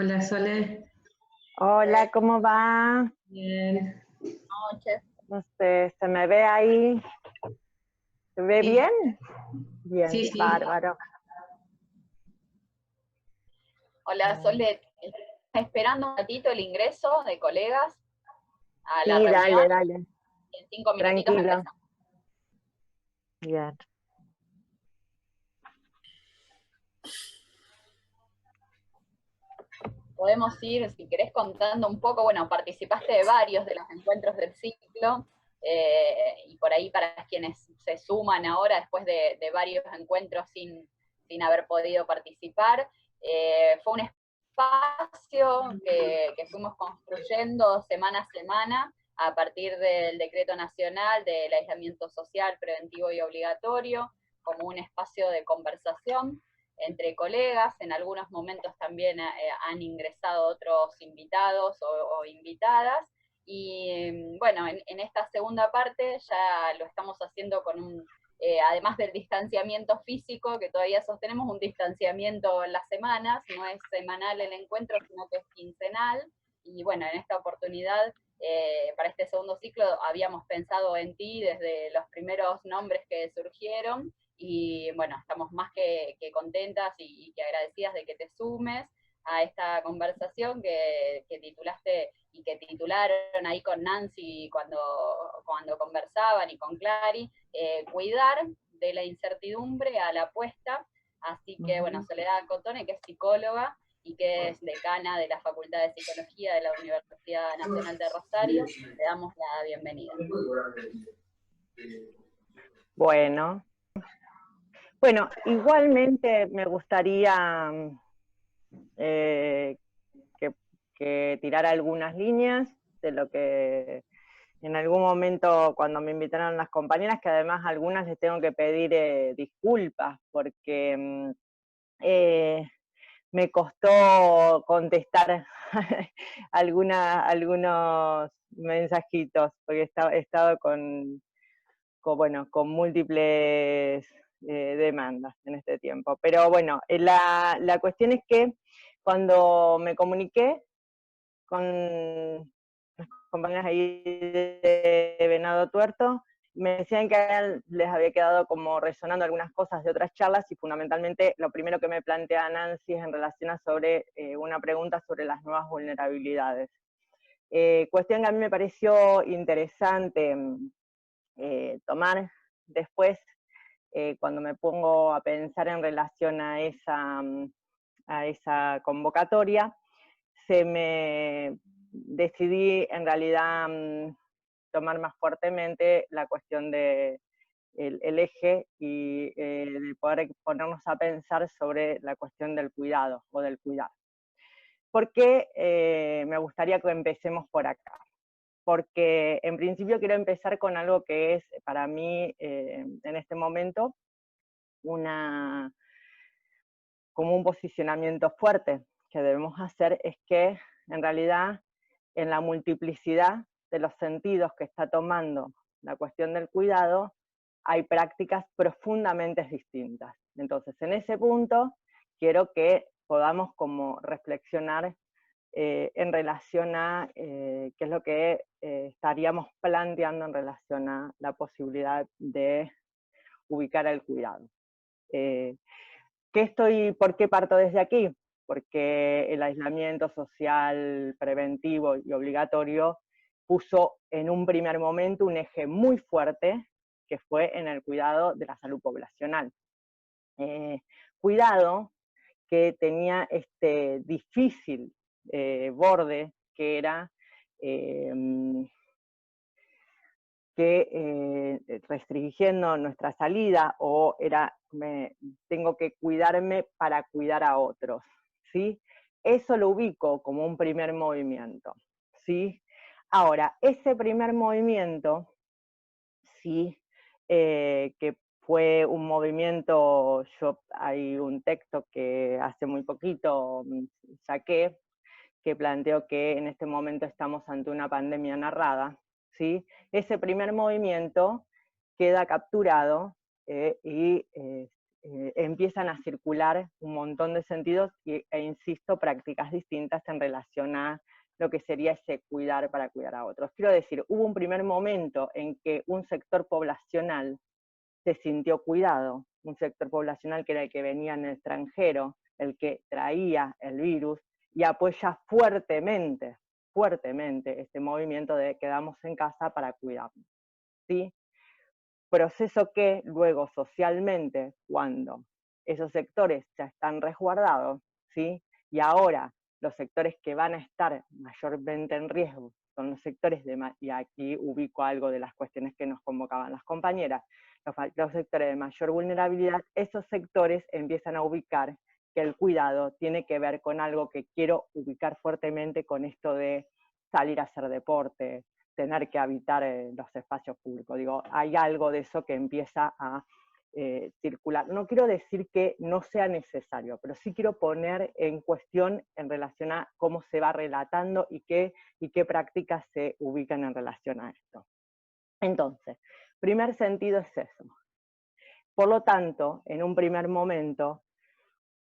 Hola, Sole. Hola, ¿cómo va? Bien. Noches. No sé, ¿se me ve ahí? ¿Se ve Sí. bien? Bien, Sí, sí. bárbaro. Hola, Sole. ¿Estás esperando un ratito el ingreso de colegas a la Sí, reunión? dale. En 5 minutitos Tranquilo. empezamos. Bien. Podemos ir, si querés, contando un poco. Bueno, participaste de varios de los encuentros del ciclo, y por ahí para quienes se suman ahora después de varios encuentros sin haber podido participar, fue un espacio que fuimos construyendo semana a semana a partir del decreto nacional del aislamiento social preventivo y obligatorio, como un espacio de conversación entre colegas. En algunos momentos también han ingresado otros invitados o invitadas, y bueno, en esta segunda parte ya lo estamos haciendo con además del distanciamiento físico que todavía sostenemos, un distanciamiento en las semanas, no es semanal el encuentro, sino que es quincenal, y bueno, en esta oportunidad, para este segundo ciclo, habíamos pensado en ti desde los primeros nombres que surgieron, y bueno, estamos más que contentas y que agradecidas de que te sumes a esta conversación que titulaste y que titularon ahí con Nancy cuando conversaban, y con Clary, cuidar de la incertidumbre a la apuesta. Así que bueno, Soledad Cotone, que es psicóloga y que es decana de la Facultad de Psicología de la Universidad Nacional de Rosario, le damos la bienvenida. Bueno, igualmente me gustaría que tirar algunas líneas de lo que en algún momento cuando me invitaron las compañeras, que además a algunas les tengo que pedir disculpas, porque me costó contestar algunos mensajitos, porque he estado con múltiples demandas en este tiempo. Pero bueno, la cuestión es que cuando me comuniqué con las compañeras ahí de Venado Tuerto, me decían que les había quedado como resonando algunas cosas de otras charlas, y fundamentalmente lo primero que me plantea Nancy es en relación a una pregunta sobre las nuevas vulnerabilidades. Cuestión que a mí me pareció interesante tomar después, cuando me pongo a pensar en relación a esa convocatoria, decidí en realidad tomar más fuertemente la cuestión del eje y de poder ponernos a pensar sobre la cuestión del cuidado o del cuidar. ¿Por qué me gustaría que empecemos por acá? Porque en principio quiero empezar con algo que es para mí en este momento como un posicionamiento fuerte que debemos hacer, es que en realidad en la multiplicidad de los sentidos que está tomando la cuestión del cuidado hay prácticas profundamente distintas. Entonces en ese punto quiero que podamos como reflexionar en relación a qué es lo que estaríamos planteando en relación a la posibilidad de ubicar el cuidado. ¿Por qué parto desde aquí? Porque el aislamiento social preventivo y obligatorio puso en un primer momento un eje muy fuerte, que fue en el cuidado de la salud poblacional. Cuidado que tenía este difícil borde, que era restringiendo nuestra salida, o tengo que cuidarme para cuidar a otros, ¿sí? Eso lo ubico como un primer movimiento, ¿sí? Ahora, ese primer movimiento, sí, que fue un movimiento, hay un texto que hace muy poquito saqué, que planteó que en este momento estamos ante una pandemia narrada, ¿sí? Ese primer movimiento queda capturado y empiezan a circular un montón de sentidos e insisto, prácticas distintas en relación a lo que sería ese cuidar para cuidar a otros. Quiero decir, hubo un primer momento en que un sector poblacional se sintió cuidado, un sector poblacional que era el que venía en el extranjero, el que traía el virus, y apoya fuertemente, fuertemente este movimiento de quedamos en casa para cuidarnos, ¿sí? Proceso que luego socialmente, cuando esos sectores ya están resguardados, ¿sí? Y ahora los sectores que van a estar mayormente en riesgo son los sectores y aquí ubico algo de las cuestiones que nos convocaban las compañeras, los sectores de mayor vulnerabilidad, esos sectores empiezan a ubicar que el cuidado tiene que ver con algo que quiero ubicar fuertemente con esto de salir a hacer deporte, tener que habitar los espacios públicos. Digo, hay algo de eso que empieza a circular. No quiero decir que no sea necesario, pero sí quiero poner en cuestión en relación a cómo se va relatando y qué prácticas se ubican en relación a esto. Entonces, primer sentido es eso. Por lo tanto, en un primer momento,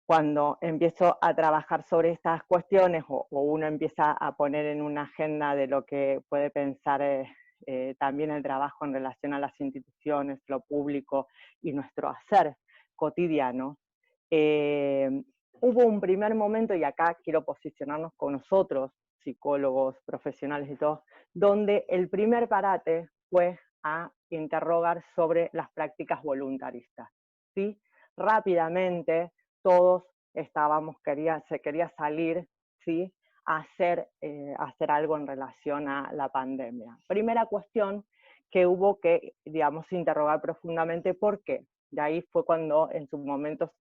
cuando empiezo a trabajar sobre estas cuestiones o uno empieza a poner en una agenda de lo que puede pensar también el trabajo en relación a las instituciones, lo público y nuestro hacer cotidiano, hubo un primer momento, y acá quiero posicionarnos con nosotros, psicólogos, profesionales y todos, donde el primer parate fue a interrogar sobre las prácticas voluntaristas, ¿sí? Rápidamente todos se quería salir, ¿sí? a hacer algo en relación a la pandemia. Primera cuestión que hubo que, digamos, interrogar profundamente por qué. De ahí fue cuando en su momento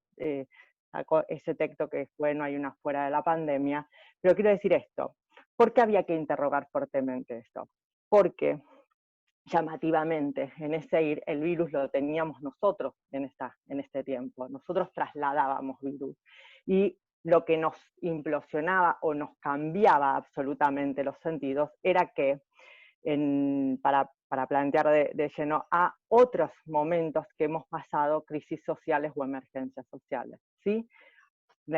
sacó ese texto que fue No hay una fuera de la pandemia. Pero quiero decir esto, ¿por qué había que interrogar fuertemente esto? Porque llamativamente, el virus lo teníamos nosotros en este tiempo, nosotros trasladábamos virus, y lo que nos implosionaba o nos cambiaba absolutamente los sentidos era que, para plantear de lleno a otros momentos que hemos pasado, crisis sociales o emergencias sociales, ¿sí?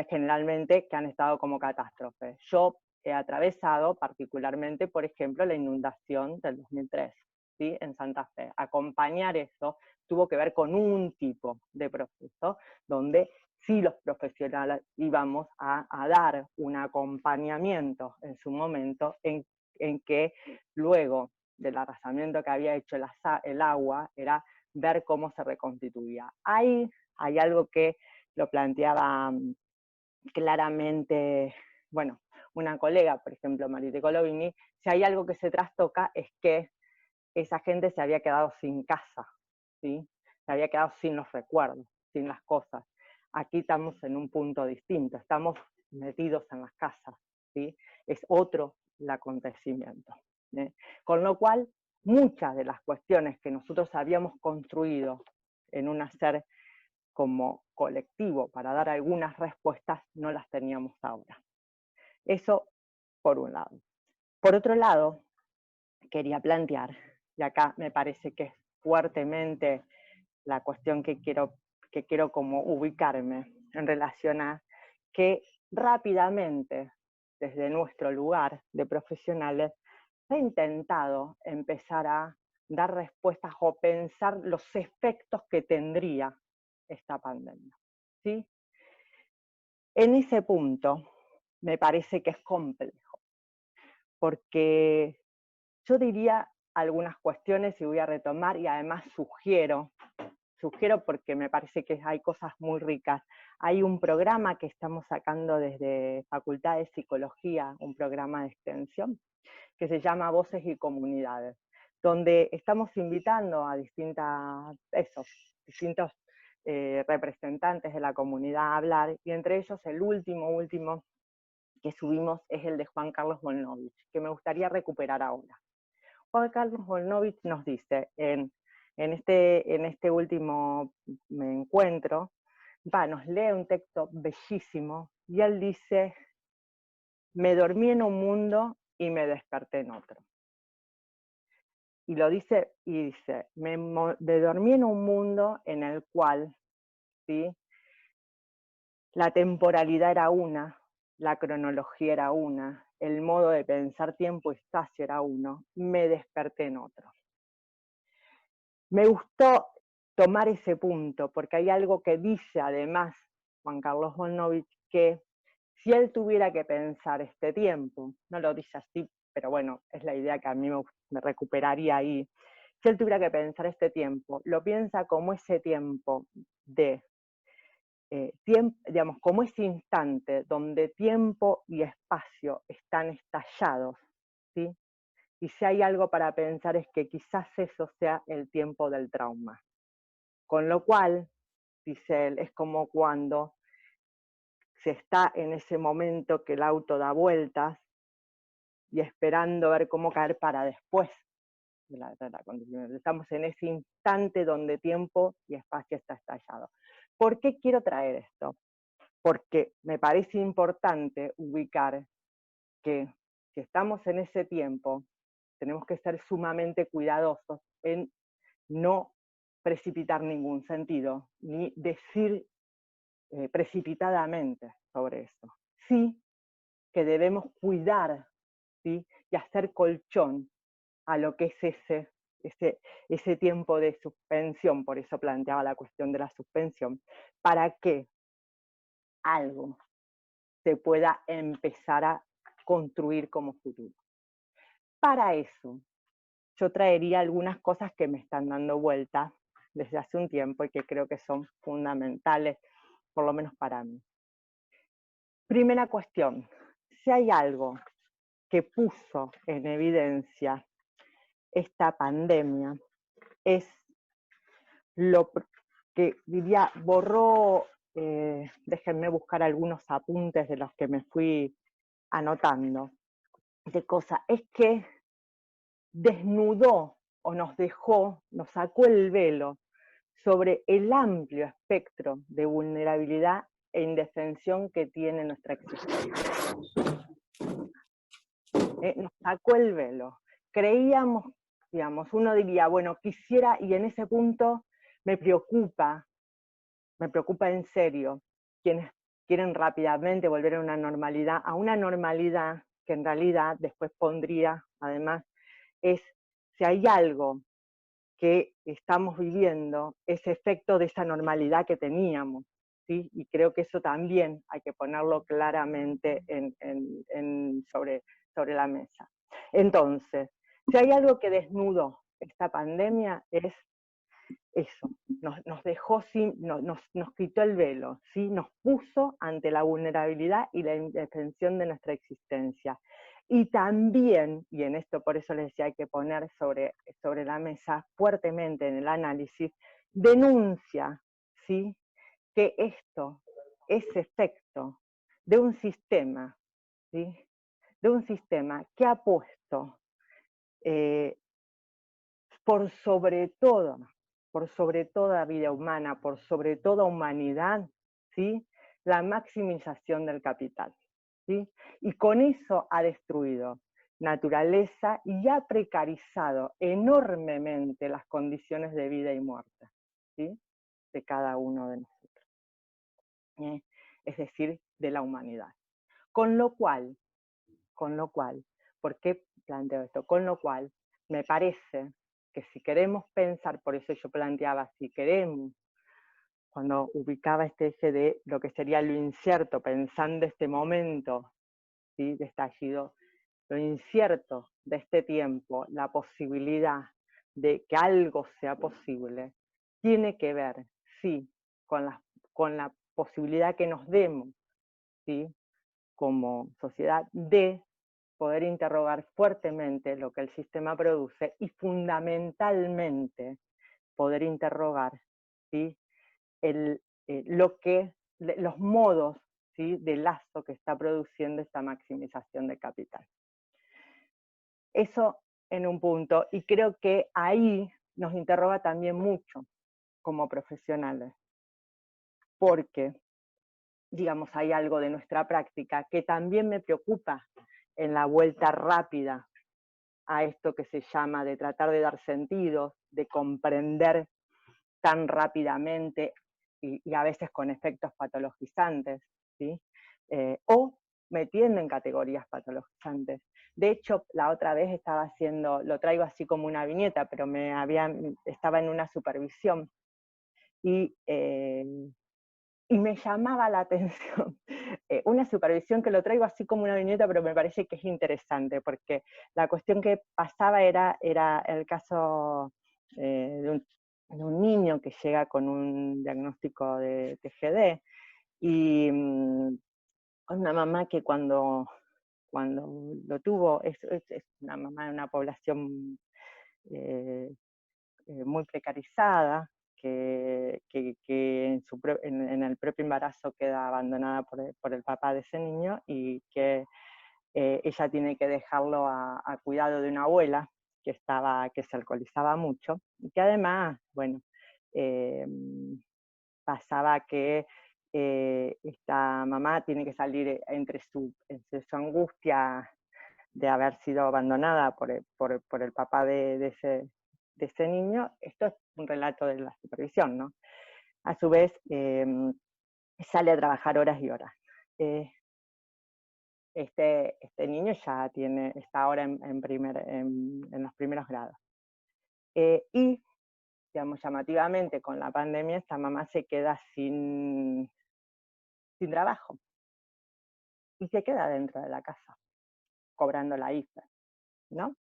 Generalmente que han estado como catástrofes. Yo he atravesado particularmente, por ejemplo, la inundación del 2003, ¿sí? en Santa Fe. Acompañar eso tuvo que ver con un tipo de proceso donde sí los profesionales íbamos a dar un acompañamiento en su momento en que luego del arrasamiento que había hecho el agua era ver cómo se reconstituía. Ahí hay algo que lo planteaba claramente, bueno, una colega, por ejemplo, Marite Colovini, si hay algo que se trastoca es que esa gente se había quedado sin casa, ¿sí? Se había quedado sin los recuerdos, sin las cosas. Aquí estamos en un punto distinto, estamos metidos en las casas, ¿sí? Es otro el acontecimiento. Con lo cual, muchas de las cuestiones que nosotros habíamos construido en un hacer como colectivo para dar algunas respuestas, no las teníamos ahora. Eso por un lado. Por otro lado, quería plantear, y acá me parece que es fuertemente la cuestión que quiero como ubicarme en relación a que rápidamente, desde nuestro lugar de profesionales, he intentado empezar a dar respuestas o pensar los efectos que tendría esta pandemia, ¿sí? En ese punto me parece que es complejo, porque yo diría algunas cuestiones y voy a retomar, y además sugiero porque me parece que hay cosas muy ricas. Hay un programa que estamos sacando desde Facultad de Psicología, un programa de extensión, que se llama Voces y Comunidades, donde estamos invitando a distintos representantes de la comunidad a hablar, y entre ellos el último que subimos es el de Juan Carlos Volnovich, que me gustaría recuperar ahora. Juan Carlos Volnovich nos dice, en este último encuentro, nos lee un texto bellísimo, y él dice, me dormí en un mundo y me desperté en otro. Y lo dice, me dormí en un mundo en el cual ¿sí? La temporalidad era una, la cronología era una, el modo de pensar tiempo y espacio era uno, me desperté en otro. Me gustó tomar ese punto, porque hay algo que dice además Juan Carlos Bonovich, que si él tuviera que pensar este tiempo, no lo dice así, pero bueno, es la idea que a mí me recuperaría ahí, si él tuviera que pensar este tiempo, lo piensa como ese tiempo de digamos, como ese instante donde tiempo y espacio están estallados, ¿sí? Y si hay algo para pensar es que quizás eso sea el tiempo del trauma. Con lo cual, dice él, es como cuando se está en ese momento que el auto da vueltas y esperando ver cómo caer para después de la condición. Estamos en ese instante donde tiempo y espacio está estallado. ¿Por qué quiero traer esto? Porque me parece importante ubicar que si estamos en ese tiempo, tenemos que ser sumamente cuidadosos en no precipitar ningún sentido, ni decir precipitadamente sobre eso. Sí que debemos cuidar, ¿sí? Y hacer colchón a lo que es ese tiempo de suspensión, por eso planteaba la cuestión de la suspensión, para que algo se pueda empezar a construir como futuro. Para eso, yo traería algunas cosas que me están dando vuelta desde hace un tiempo y que creo que son fundamentales, por lo menos para mí. Primera cuestión, si hay algo que puso en evidencia esta pandemia, es lo que diría, borró, déjenme buscar algunos apuntes de los que me fui anotando, de cosas, es que desnudó o nos dejó, nos sacó el velo sobre el amplio espectro de vulnerabilidad e indefensión que tiene nuestra existencia. Nos sacó el velo. Creíamos, digamos, uno diría, bueno, quisiera, y en ese punto me preocupa en serio, quienes quieren rápidamente volver a una normalidad que en realidad después pondría, además, es si hay algo que estamos viviendo, ese efecto de esa normalidad que teníamos, ¿sí? Y creo que eso también hay que ponerlo claramente sobre la mesa. Entonces, si hay algo que desnudó esta pandemia es eso, nos dejó nos quitó el velo, ¿sí? Nos puso ante la vulnerabilidad y la indefensión de nuestra existencia. Y también, y en esto por eso les decía, hay que poner sobre la mesa fuertemente en el análisis, denuncia, ¿sí? Que esto es efecto de un sistema, ¿sí? De un sistema que ha puesto por sobre toda vida humana, por sobre toda humanidad, ¿sí? La maximización del capital, ¿sí? Y con eso ha destruido naturaleza y ha precarizado enormemente las condiciones de vida y muerte, ¿sí? De cada uno de nosotros, es decir, de la humanidad. Con lo cual, ¿por qué planteo esto? Con lo cual, me parece que si queremos pensar, por eso yo planteaba, si queremos, cuando ubicaba este eje de lo que sería lo incierto, pensando este momento, ¿sí? De estallido, lo incierto de este tiempo, la posibilidad de que algo sea posible, tiene que ver, sí, con la posibilidad que nos demos, ¿sí? Como sociedad, de poder interrogar fuertemente lo que el sistema produce y fundamentalmente poder interrogar, ¿sí? Los modos, ¿sí? De lazo que está produciendo esta maximización de capital. Eso en un punto, y creo que ahí nos interroga también mucho como profesionales, porque, digamos, hay algo de nuestra práctica que también me preocupa en la vuelta rápida a esto que se llama de tratar de dar sentido, de comprender tan rápidamente y a veces con efectos patologizantes, ¿sí? O metiendo en categorías patologizantes. De hecho, la otra vez estaba haciendo, lo traigo así como una viñeta, pero estaba en una supervisión y me llamaba la atención una supervisión que lo traigo así como una viñeta, pero me parece que es interesante, porque la cuestión que pasaba era el caso de un niño que llega con un diagnóstico de TGD, y una mamá que cuando lo tuvo, es una mamá de una población eh, muy precarizada, que en el propio embarazo queda abandonada por el papá de ese niño, y que ella tiene que dejarlo a cuidado de una abuela que se alcoholizaba mucho, y que además, bueno, eh, pasaba que esta mamá tiene que salir entre su angustia de haber sido abandonada por el papá de ese niño. Esto es un relato de la supervisión, ¿no? A su vez, sale a trabajar horas y horas. Este niño ya está ahora en los primeros grados. Y, digamos, llamativamente, con la pandemia, esta mamá se queda sin trabajo y se queda dentro de la casa, cobrando la IFE, ¿no?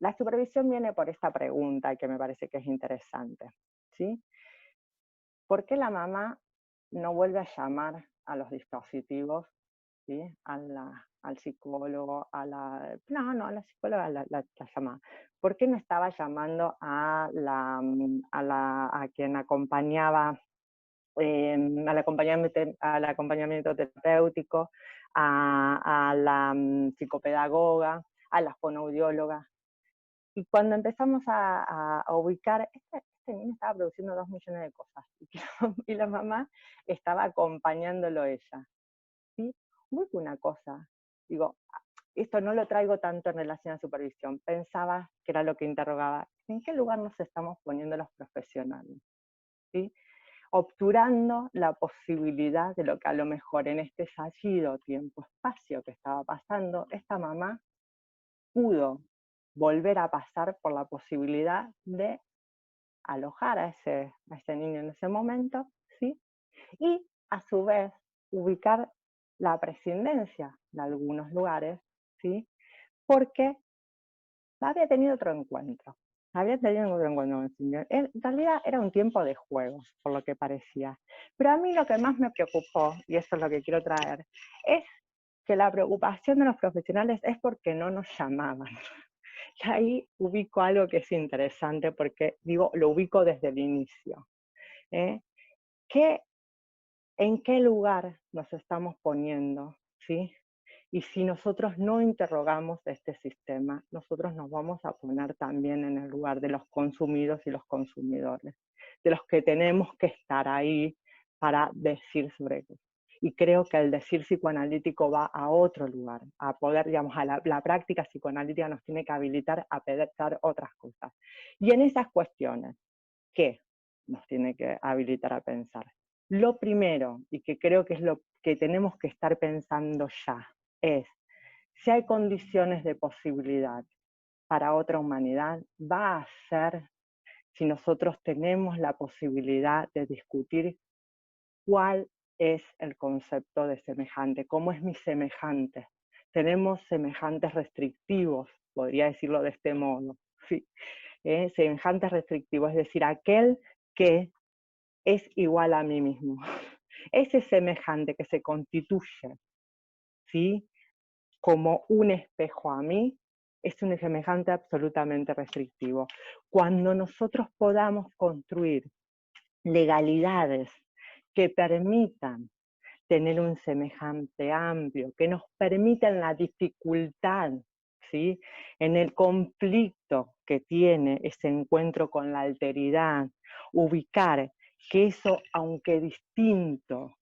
La supervisión viene por esta pregunta que me parece que es interesante, ¿sí? ¿Por qué la mamá no vuelve a llamar a los dispositivos, ¿sí? Al psicólogo, a la psicóloga la llama? ¿Por qué no estaba llamando a quien acompañaba, al acompañamiento terapéutico, a la psicopedagoga, a la fonoaudióloga? Y cuando empezamos a ubicar, este niño estaba produciendo 2 millones de cosas, y la mamá estaba acompañándolo ella, ¿sí? Ubico una cosa, digo, esto no lo traigo tanto en relación a supervisión, pensaba que era lo que interrogaba, ¿en qué lugar nos estamos poniendo los profesionales? ¿Sí? Obturando la posibilidad de lo que a lo mejor en este fallido tiempo-espacio que estaba pasando, esta mamá pudo volver a pasar por la posibilidad de alojar a ese niño en ese momento, ¿sí? Y a su vez ubicar la prescindencia de algunos lugares, ¿sí? Porque había tenido otro encuentro. Había tenido otro encuentro con el señor. En realidad era un tiempo de juego, por lo que parecía. Pero a mí lo que más me preocupó, y eso es lo que quiero traer, es que la preocupación de los profesionales es porque no nos llamaban. Y ahí ubico algo que es interesante, porque digo, lo ubico desde el inicio. ¿Eh? ¿En qué lugar nos estamos poniendo? ¿Sí? Y si nosotros no interrogamos este sistema, nosotros nos vamos a poner también en el lugar de los consumidos y los consumidores, de los que tenemos que estar ahí para decir sobre eso. Y creo que el decir psicoanalítico va a otro lugar, a poder, digamos, la práctica psicoanalítica nos tiene que habilitar a pensar otras cosas. Y en esas cuestiones, ¿qué nos tiene que habilitar a pensar? Lo primero, y que creo que es lo que tenemos que estar pensando ya, es si hay condiciones de posibilidad para otra humanidad, va a ser si nosotros tenemos la posibilidad de discutir cuál es el concepto de semejante, cómo es mi semejante. Tenemos semejantes restrictivos, podría decirlo de este modo, ¿sí? Semejantes restrictivos, es decir, aquel que es igual a mí mismo. Ese semejante que se constituye, ¿sí?, como un espejo a mí, es un semejante absolutamente restrictivo. Cuando nosotros podamos construir legalidades que permitan tener un semejante amplio, que nos permitan la dificultad, ¿sí?, en el conflicto que tiene ese encuentro con la alteridad, ubicar que eso, aunque distinto,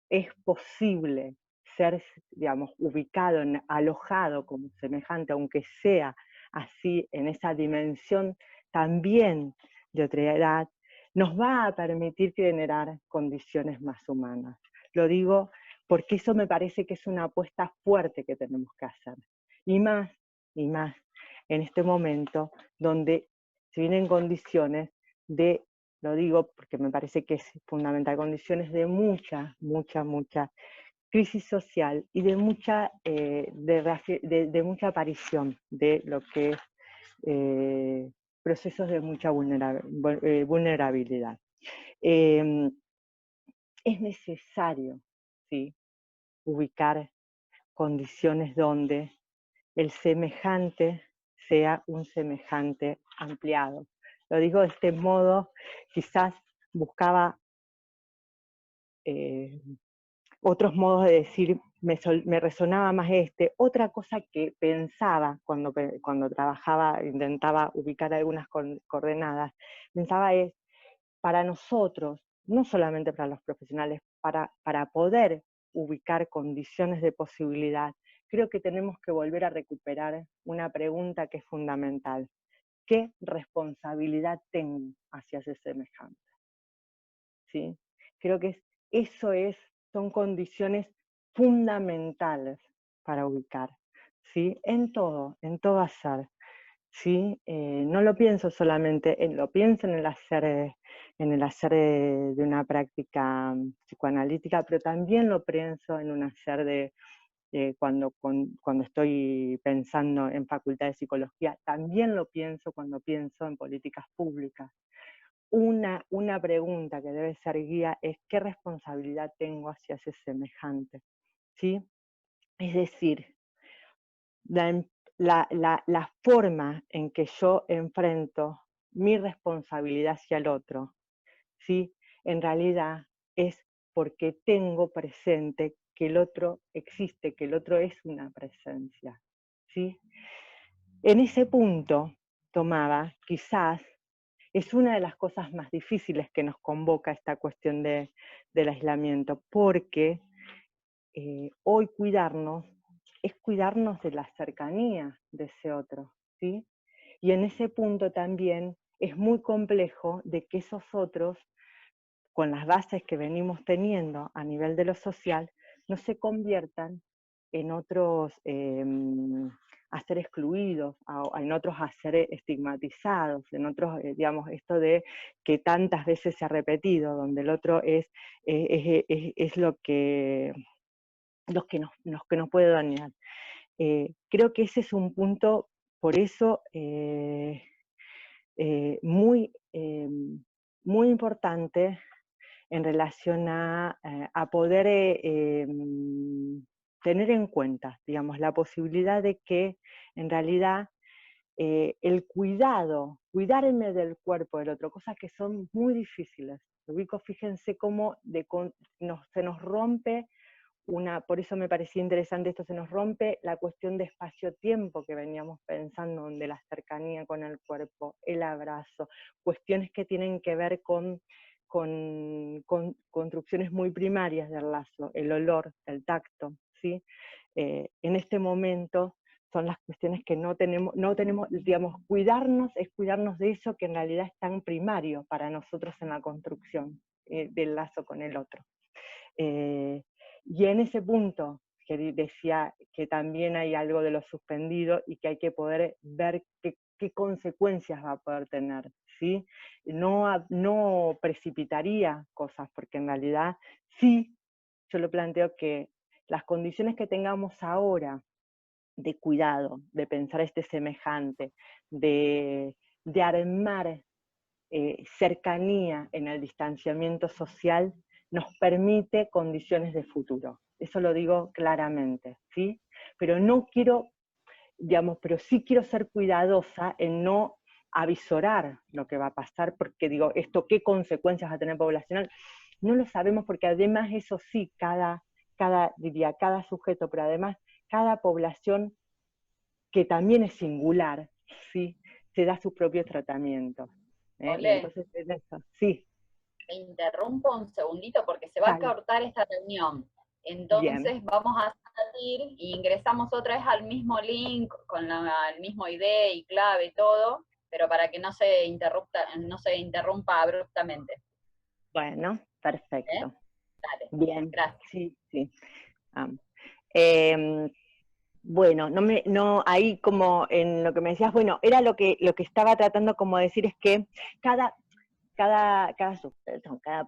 es posible ser, digamos, ubicado, alojado como semejante, aunque sea así, en esa dimensión también de otra edad, nos va a permitir generar condiciones más humanas. Lo digo porque eso me parece que es una apuesta fuerte que tenemos que hacer. Y más en este momento donde se vienen condiciones de, lo digo porque me parece que es fundamental, condiciones de mucha crisis social y de mucha aparición de lo que es procesos de mucha vulnerabilidad. Es necesario, ¿sí?, ubicar condiciones donde el semejante sea un semejante ampliado. Lo digo de este modo, quizás buscaba otros modos de decir, me resonaba más este. Otra cosa que pensaba cuando trabajaba, intentaba ubicar algunas coordenadas, pensaba es, para nosotros, no solamente para los profesionales, para poder ubicar condiciones de posibilidad, creo que tenemos que volver a recuperar una pregunta que es fundamental. ¿Qué responsabilidad tengo hacia ese semejante? ¿Sí? Creo que son condiciones fundamentales para ubicar, ¿sí? En todo hacer, ¿sí? No lo pienso solamente, lo pienso en el hacer de una práctica psicoanalítica, pero también lo pienso en un hacer cuando estoy pensando en facultad de psicología, también lo pienso cuando pienso en políticas públicas. Una pregunta que debe ser guía es ¿qué responsabilidad tengo hacia ese semejante? ¿Sí? Es decir, la forma en que yo enfrento mi responsabilidad hacia el otro, ¿sí?, en realidad es porque tengo presente que el otro existe, que el otro es una presencia, ¿sí? En ese punto tomaba, quizás, es una de las cosas más difíciles que nos convoca esta cuestión del aislamiento, porque hoy cuidarnos es cuidarnos de la cercanía de ese otro, ¿sí? Y en ese punto también es muy complejo de que esos otros, con las bases que venimos teniendo a nivel de lo social, no se conviertan en otros a ser excluidos, en otros a ser estigmatizados, en otros, digamos, esto de que tantas veces se ha repetido, donde el otro es lo que nos puede dañar. Creo que ese es un punto, por eso, muy importante en relación a poder tener en cuenta, digamos, la posibilidad de que en realidad el cuidarme del cuerpo del otro, cosas que son muy difíciles. Ubico, fíjense cómo se nos rompe por eso me parecía interesante esto, se nos rompe la cuestión de espacio-tiempo que veníamos pensando, donde la cercanía con el cuerpo, el abrazo, cuestiones que tienen que ver con construcciones muy primarias del lazo, el olor, el tacto, ¿sí? En este momento son las cuestiones que no tenemos, digamos, cuidarnos es cuidarnos de eso que en realidad es tan primario para nosotros en la construcción del lazo con el otro. Y en ese punto que decía que también hay algo de lo suspendido y que hay que poder ver qué consecuencias va a poder tener, ¿sí? No precipitaría cosas, porque en realidad sí, yo lo planteo que las condiciones que tengamos ahora de cuidado, de pensar este semejante, de armar cercanía en el distanciamiento social, nos permite condiciones de futuro. Eso lo digo claramente, ¿sí? Pero no quiero, digamos, pero sí quiero ser cuidadosa en no avisorar lo que va a pasar, porque digo, esto qué consecuencias va a tener poblacional, no lo sabemos, porque además eso sí, cada sujeto, pero además cada población, que también es singular, ¿sí?, se da sus propios tratamientos. Y entonces es eso, sí. Te interrumpo un segundito porque se va a cortar esta reunión. Entonces Bien. vamos a salir y ingresamos otra vez al mismo link, con el mismo ID y clave y todo, pero para que no se interrumpa abruptamente. Bueno, ¿Eh? perfecto. Dale, Bien, gracias. sí, sí. Ah, em, bueno, ahí como en lo que me decías, bueno, era lo que estaba tratando como de decir es que cada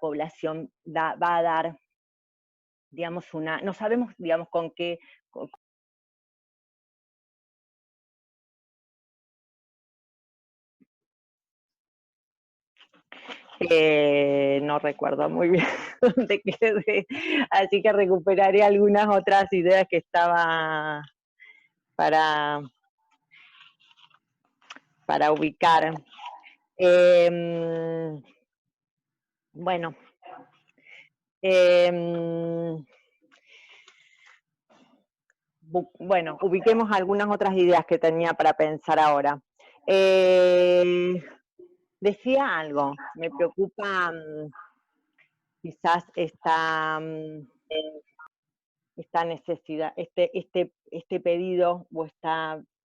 población va a dar, digamos, no sabemos, digamos, con qué, no recuerdo muy bien dónde quedé, así que recuperaré algunas otras ideas que estaba para, para ubicar. Bueno, bueno, ubiquemos algunas otras ideas que tenía para pensar ahora. Decía algo, me preocupa quizás esta necesidad, este pedido o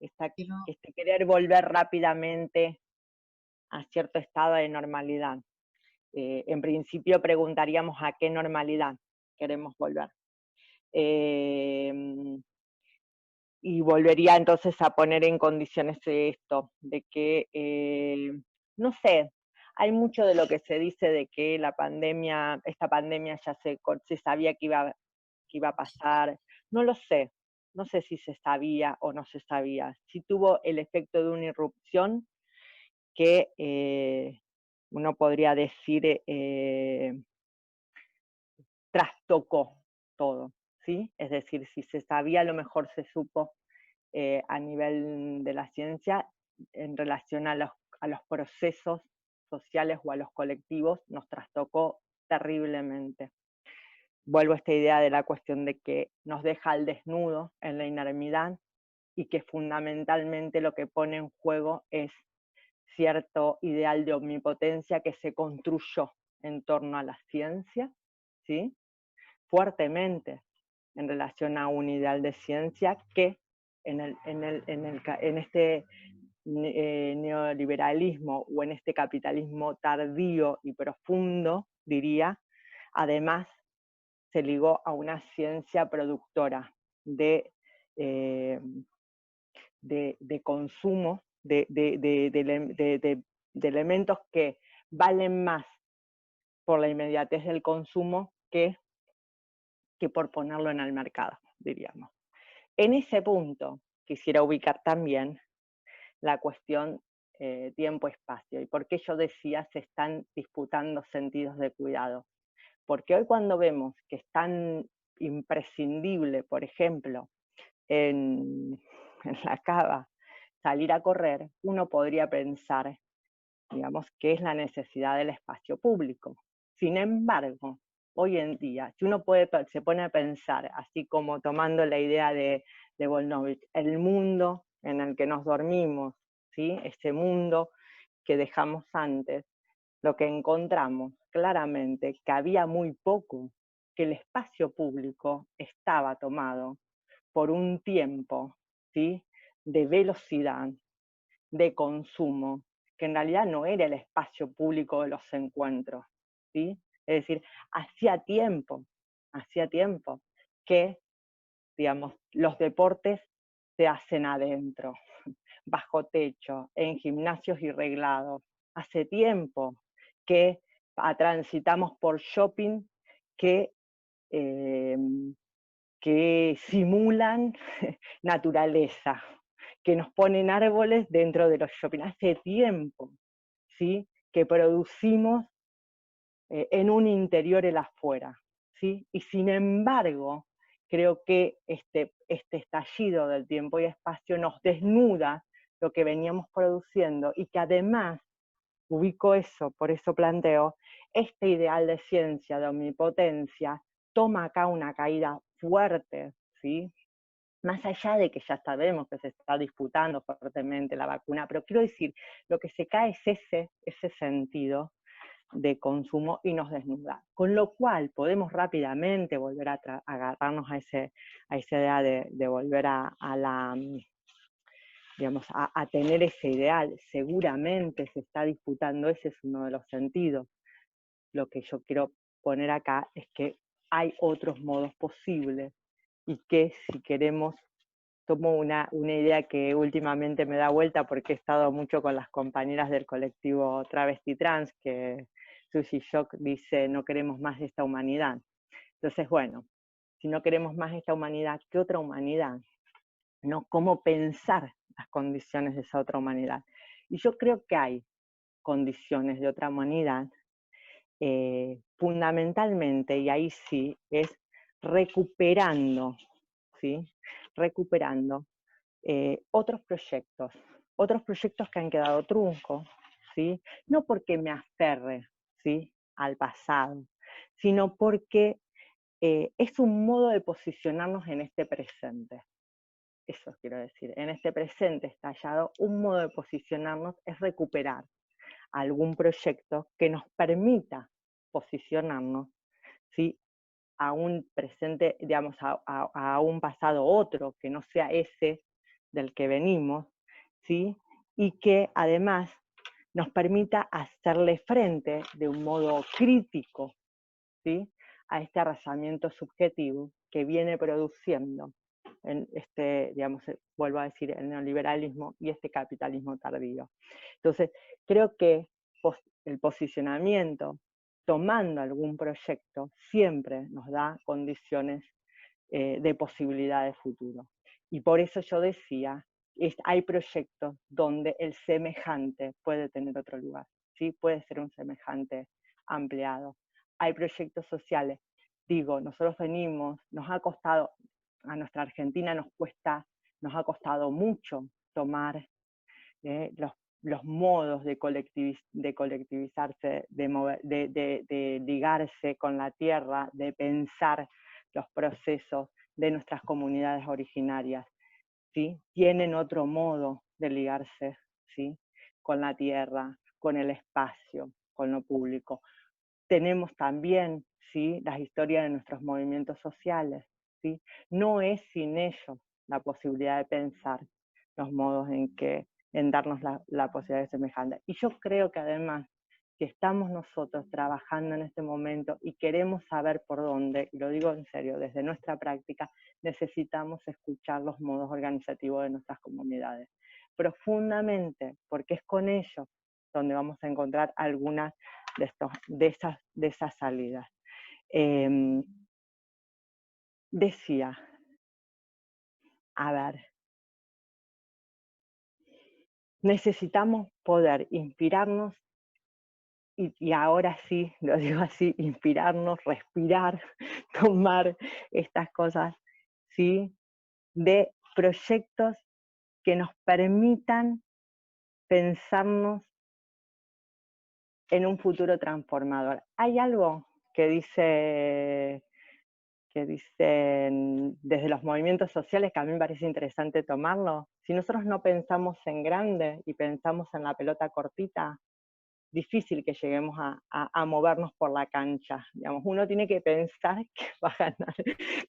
este querer volver rápidamente a cierto estado de normalidad. En principio preguntaríamos a qué normalidad queremos volver. Y volvería entonces a poner en condiciones esto, de que, no sé, hay mucho de lo que se dice de que esta pandemia ya se sabía que iba a pasar, no lo sé, no sé si se sabía o no se sabía, sí tuvo el efecto de una irrupción que uno podría decir trastocó todo, ¿sí? Es decir, si se sabía, a lo mejor se supo a nivel de la ciencia en relación a los procesos sociales o a los colectivos, nos trastocó terriblemente. Vuelvo a esta idea de la cuestión de que nos deja al desnudo en la inermidad y que fundamentalmente lo que pone en juego es cierto ideal de omnipotencia que se construyó en torno a la ciencia, ¿sí? Fuertemente en relación a un ideal de ciencia que en este neoliberalismo o en este capitalismo tardío y profundo, diría, además se ligó a una ciencia productora de, eh, de consumo, de elementos que valen más por la inmediatez del consumo que por ponerlo en el mercado, diríamos. En ese punto quisiera ubicar también la cuestión tiempo-espacio y por qué yo decía se están disputando sentidos de cuidado. Porque hoy cuando vemos que es tan imprescindible, por ejemplo, en la cava, salir a correr, uno podría pensar, digamos, que es la necesidad del espacio público. Sin embargo, hoy en día, si uno se pone a pensar, así como tomando la idea de Volnovich, el mundo en el que nos dormimos, ¿sí? Ese mundo que dejamos antes, lo que encontramos claramente que había muy poco, que el espacio público estaba tomado por un tiempo, ¿sí? De velocidad, de consumo, que en realidad no era el espacio público de los encuentros, ¿sí? Es decir, hacía tiempo que, digamos, los deportes se hacen adentro, bajo techo, en gimnasios irreglados. Hace tiempo que transitamos por shopping que, eh, que simulan naturaleza, que nos ponen árboles dentro de los shopping. Hace tiempo, ¿sí? Que producimos en un interior el afuera, ¿sí? Y sin embargo, creo que este estallido del tiempo y espacio nos desnuda lo que veníamos produciendo y que además, ubico eso, por eso planteo, este ideal de ciencia, de omnipotencia, toma acá una caída fuerte, ¿sí? Más allá de que ya sabemos que se está disputando fuertemente la vacuna, pero quiero decir, lo que se cae es ese sentido de consumo y nos desnuda. Con lo cual podemos rápidamente volver agarrarnos a esa idea de volver a digamos, a tener ese ideal. Seguramente se está disputando, ese es uno de los sentidos. Lo que yo quiero poner acá es que hay otros modos posibles y que si queremos, tomo una idea que últimamente me da vuelta porque he estado mucho con las compañeras del colectivo Travesti Trans, que Sushi Shock dice, no queremos más de esta humanidad. Entonces, bueno, si no queremos más esta humanidad, ¿qué otra humanidad? ¿No? ¿Cómo pensar las condiciones de esa otra humanidad? Y yo creo que hay condiciones de otra humanidad, fundamentalmente, y ahí sí, es recuperando, ¿sí? Recuperando otros proyectos que han quedado truncos, ¿sí? No porque me aferre, ¿sí?, al pasado, sino porque es un modo de posicionarnos en este presente. Eso quiero decir, en este presente estallado, un modo de posicionarnos es recuperar algún proyecto que nos permita posicionarnos, ¿sí?, a un presente, digamos, a un pasado otro, que no sea ese del que venimos, ¿sí?, y que además nos permita hacerle frente de un modo crítico, ¿sí?, a este arrasamiento subjetivo que viene produciendo en este, digamos, vuelvo a decir, el neoliberalismo y este capitalismo tardío. Entonces, creo que el posicionamiento, tomando algún proyecto, siempre nos da condiciones de posibilidad de futuro. Y por eso yo decía, hay proyectos donde el semejante puede tener otro lugar, ¿sí? Puede ser un semejante ampliado. Hay proyectos sociales. Digo, nosotros venimos, nos ha costado, a nuestra Argentina nos ha costado mucho tomar los modos de colectivizarse, de ligarse con la tierra, de pensar los procesos de nuestras comunidades originarias, ¿sí? Tienen otro modo de ligarse, ¿sí?, con la tierra, con el espacio, con lo público. Tenemos también, ¿sí?, las historias de nuestros movimientos sociales, ¿sí? No es sin ellos la posibilidad de pensar los modos en darnos la posibilidad de semejante. Y yo creo que además, si estamos nosotros trabajando en este momento y queremos saber por dónde, y lo digo en serio, desde nuestra práctica, necesitamos escuchar los modos organizativos de nuestras comunidades, profundamente, porque es con ellos donde vamos a encontrar algunas de esas salidas. Decía, a ver, necesitamos poder inspirarnos, y ahora sí, lo digo así, inspirarnos, respirar, tomar estas cosas, ¿sí?, de proyectos que nos permitan pensarnos en un futuro transformador. Hay algo que dicen desde los movimientos sociales que a mí me parece interesante tomarlo. Si nosotros no pensamos en grande y pensamos en la pelota cortita, difícil que lleguemos a movernos por la cancha. Digamos, uno tiene que pensar que va a ganar,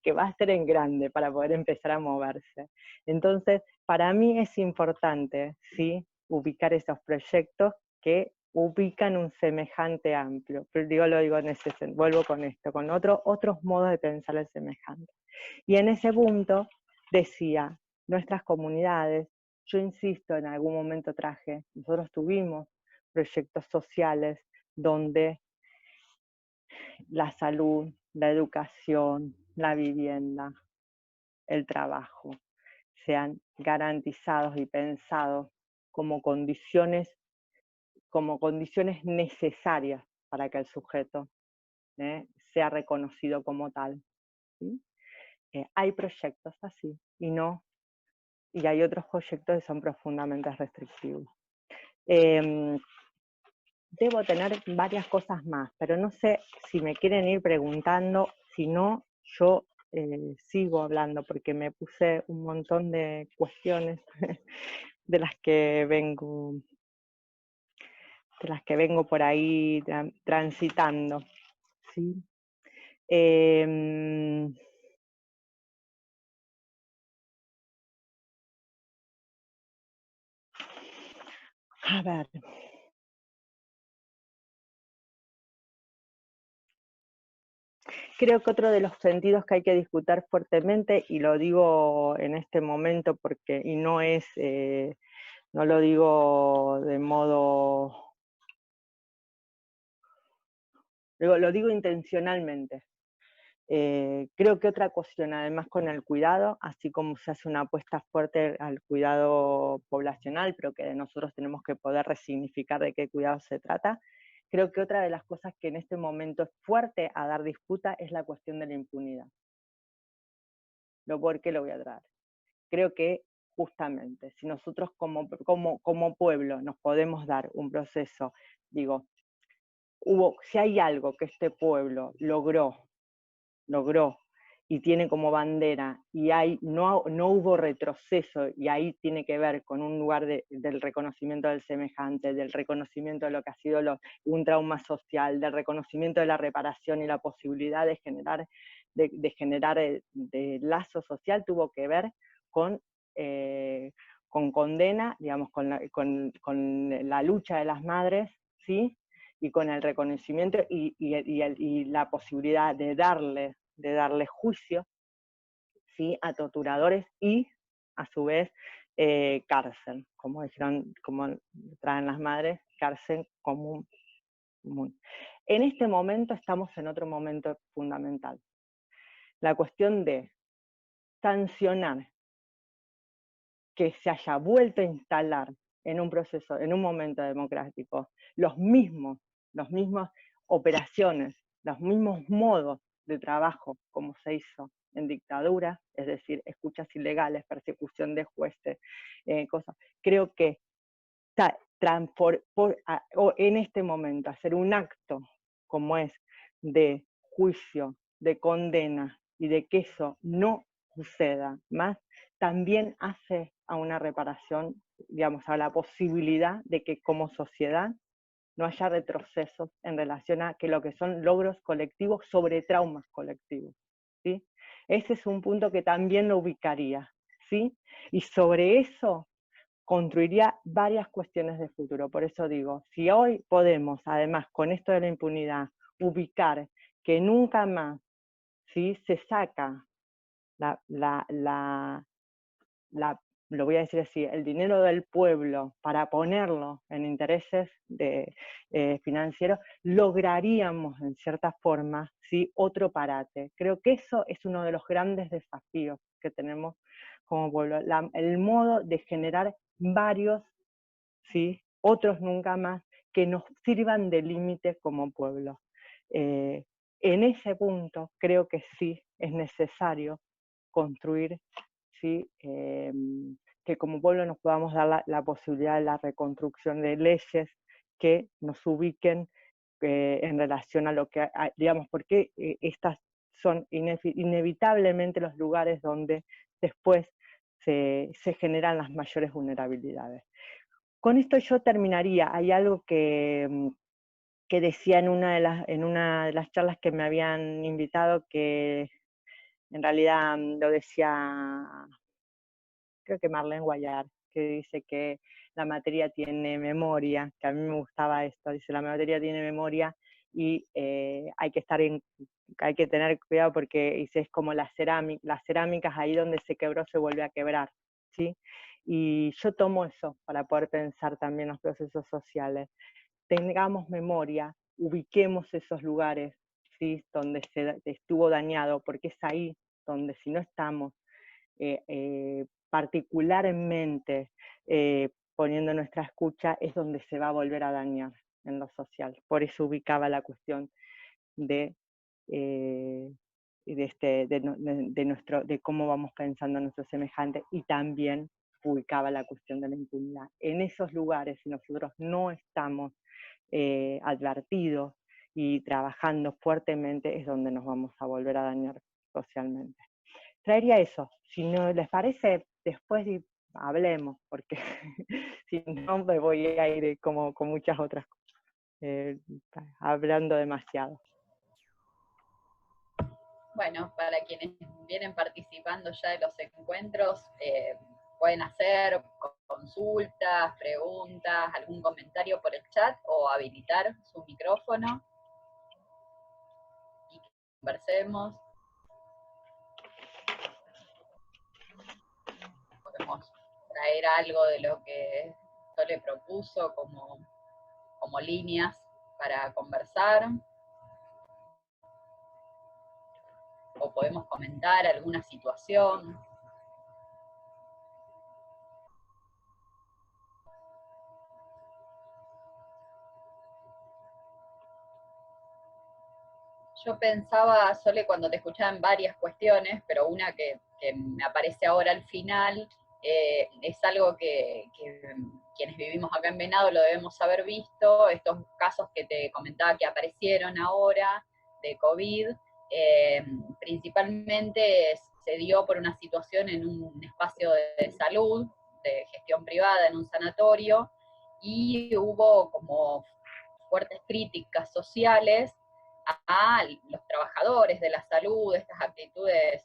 que va a ser en grande para poder empezar a moverse. Entonces, para mí es importante, ¿sí?, ubicar esos proyectos que ubican un semejante amplio. Pero lo digo en ese sentido, vuelvo con esto, con otros modos de pensar el semejante. Y en ese punto decía, nuestras comunidades, yo insisto, en algún momento nosotros tuvimos proyectos sociales donde la salud, la educación, la vivienda, el trabajo sean garantizados y pensados como condiciones necesarias para que el sujeto sea reconocido como tal, ¿sí? Hay proyectos así y hay otros proyectos que son profundamente restrictivos. Debo tener varias cosas más, pero no sé si me quieren ir preguntando, si no, yo sigo hablando porque me puse un montón de cuestiones de las que vengo por ahí transitando, ¿sí? A ver. Creo que otro de los sentidos que hay que discutir fuertemente, y lo digo en este momento porque, y no es, no lo digo de modo, lo digo intencionalmente. Creo que otra cuestión, además con el cuidado, así como se hace una apuesta fuerte al cuidado poblacional, pero que nosotros tenemos que poder resignificar de qué cuidado se trata, creo que otra de las cosas que en este momento es fuerte a dar disputa es la cuestión de la impunidad. ¿Por qué lo voy a traer? Creo que justamente, si nosotros como pueblo nos podemos dar un proceso, digo, si hay algo que este pueblo logró y tiene como bandera, y no hubo retroceso, y ahí tiene que ver con un lugar del reconocimiento del semejante, del reconocimiento de lo que ha sido un trauma social, del reconocimiento de la reparación y la posibilidad de generar de lazo social, tuvo que ver con condena, digamos, con la lucha de las madres, ¿sí? Y con el reconocimiento y la posibilidad de darle juicio, ¿sí? A torturadores y, a su vez, cárcel, como dijeron, como traen las madres, cárcel común. En este momento estamos en otro momento fundamental. La cuestión de sancionar que se haya vuelto a instalar en un proceso, en un momento democrático, los mismos operaciones, los mismos modos de trabajo como se hizo en dictadura, es decir, escuchas ilegales, persecución de jueces, cosas. Creo que en este momento hacer un acto como es de juicio, de condena y de que eso no suceda más, también hace a una reparación, digamos, a la posibilidad de que como sociedad no haya retrocesos en relación a que lo que son logros colectivos sobre traumas colectivos, ¿sí? Ese es un punto que también lo ubicaría, ¿sí? Y sobre eso construiría varias cuestiones de futuro. Por eso digo, si hoy podemos, además, con esto de la impunidad, ubicar que nunca más, ¿sí? Se saca lo voy a decir así, el dinero del pueblo para ponerlo en intereses financieros, lograríamos en cierta forma, ¿sí? Otro parate. Creo que eso es uno de los grandes desafíos que tenemos como pueblo, el modo de generar varios, ¿sí? Otros nunca más, que nos sirvan de límite como pueblo. En ese punto creo que sí es necesario construir, ¿sí? Que como pueblo nos podamos dar la posibilidad de la reconstrucción de leyes que nos ubiquen en relación a lo que, digamos, porque estas son inevitablemente los lugares donde después se generan las mayores vulnerabilidades. Con esto yo terminaría. Hay algo que decía en una de las charlas que me habían invitado, que en realidad lo decía, creo que Marlene Guayar, que dice que la materia tiene memoria, que a mí me gustaba esto, dice la materia tiene memoria y hay que tener cuidado porque dice, es como las cerámicas, ahí donde se quebró se vuelve a quebrar, ¿sí? Y yo tomo eso para poder pensar también los procesos sociales. Tengamos memoria, ubiquemos esos lugares, ¿sí? Donde se estuvo dañado, porque es ahí donde si no estamos particularmente poniendo nuestra escucha, es donde se va a volver a dañar en lo social. Por eso ubicaba la cuestión de cómo vamos pensando en nuestro semejante, y también ubicaba la cuestión de la impunidad. En esos lugares, si nosotros no estamos advertidos y trabajando fuertemente, es donde nos vamos a volver a dañar socialmente. Traería eso. Si no les parece, después hablemos, porque si no me voy a ir como con muchas otras cosas, hablando demasiado. Bueno, para quienes vienen participando ya de los encuentros, Pueden hacer consultas, preguntas, algún comentario por el chat o habilitar su micrófono y conversemos. Podemos traer algo de lo que Sole propuso como líneas para conversar, o podemos comentar alguna situación. Yo pensaba, Sole, cuando te escuchaba en varias cuestiones, pero una que me aparece ahora al final, es algo que quienes vivimos acá en Venado lo debemos haber visto, estos casos que te comentaba que aparecieron ahora de COVID, principalmente se dio por una situación en un espacio de salud, de gestión privada, en un sanatorio, y hubo como fuertes críticas sociales a los trabajadores de la salud, estas actitudes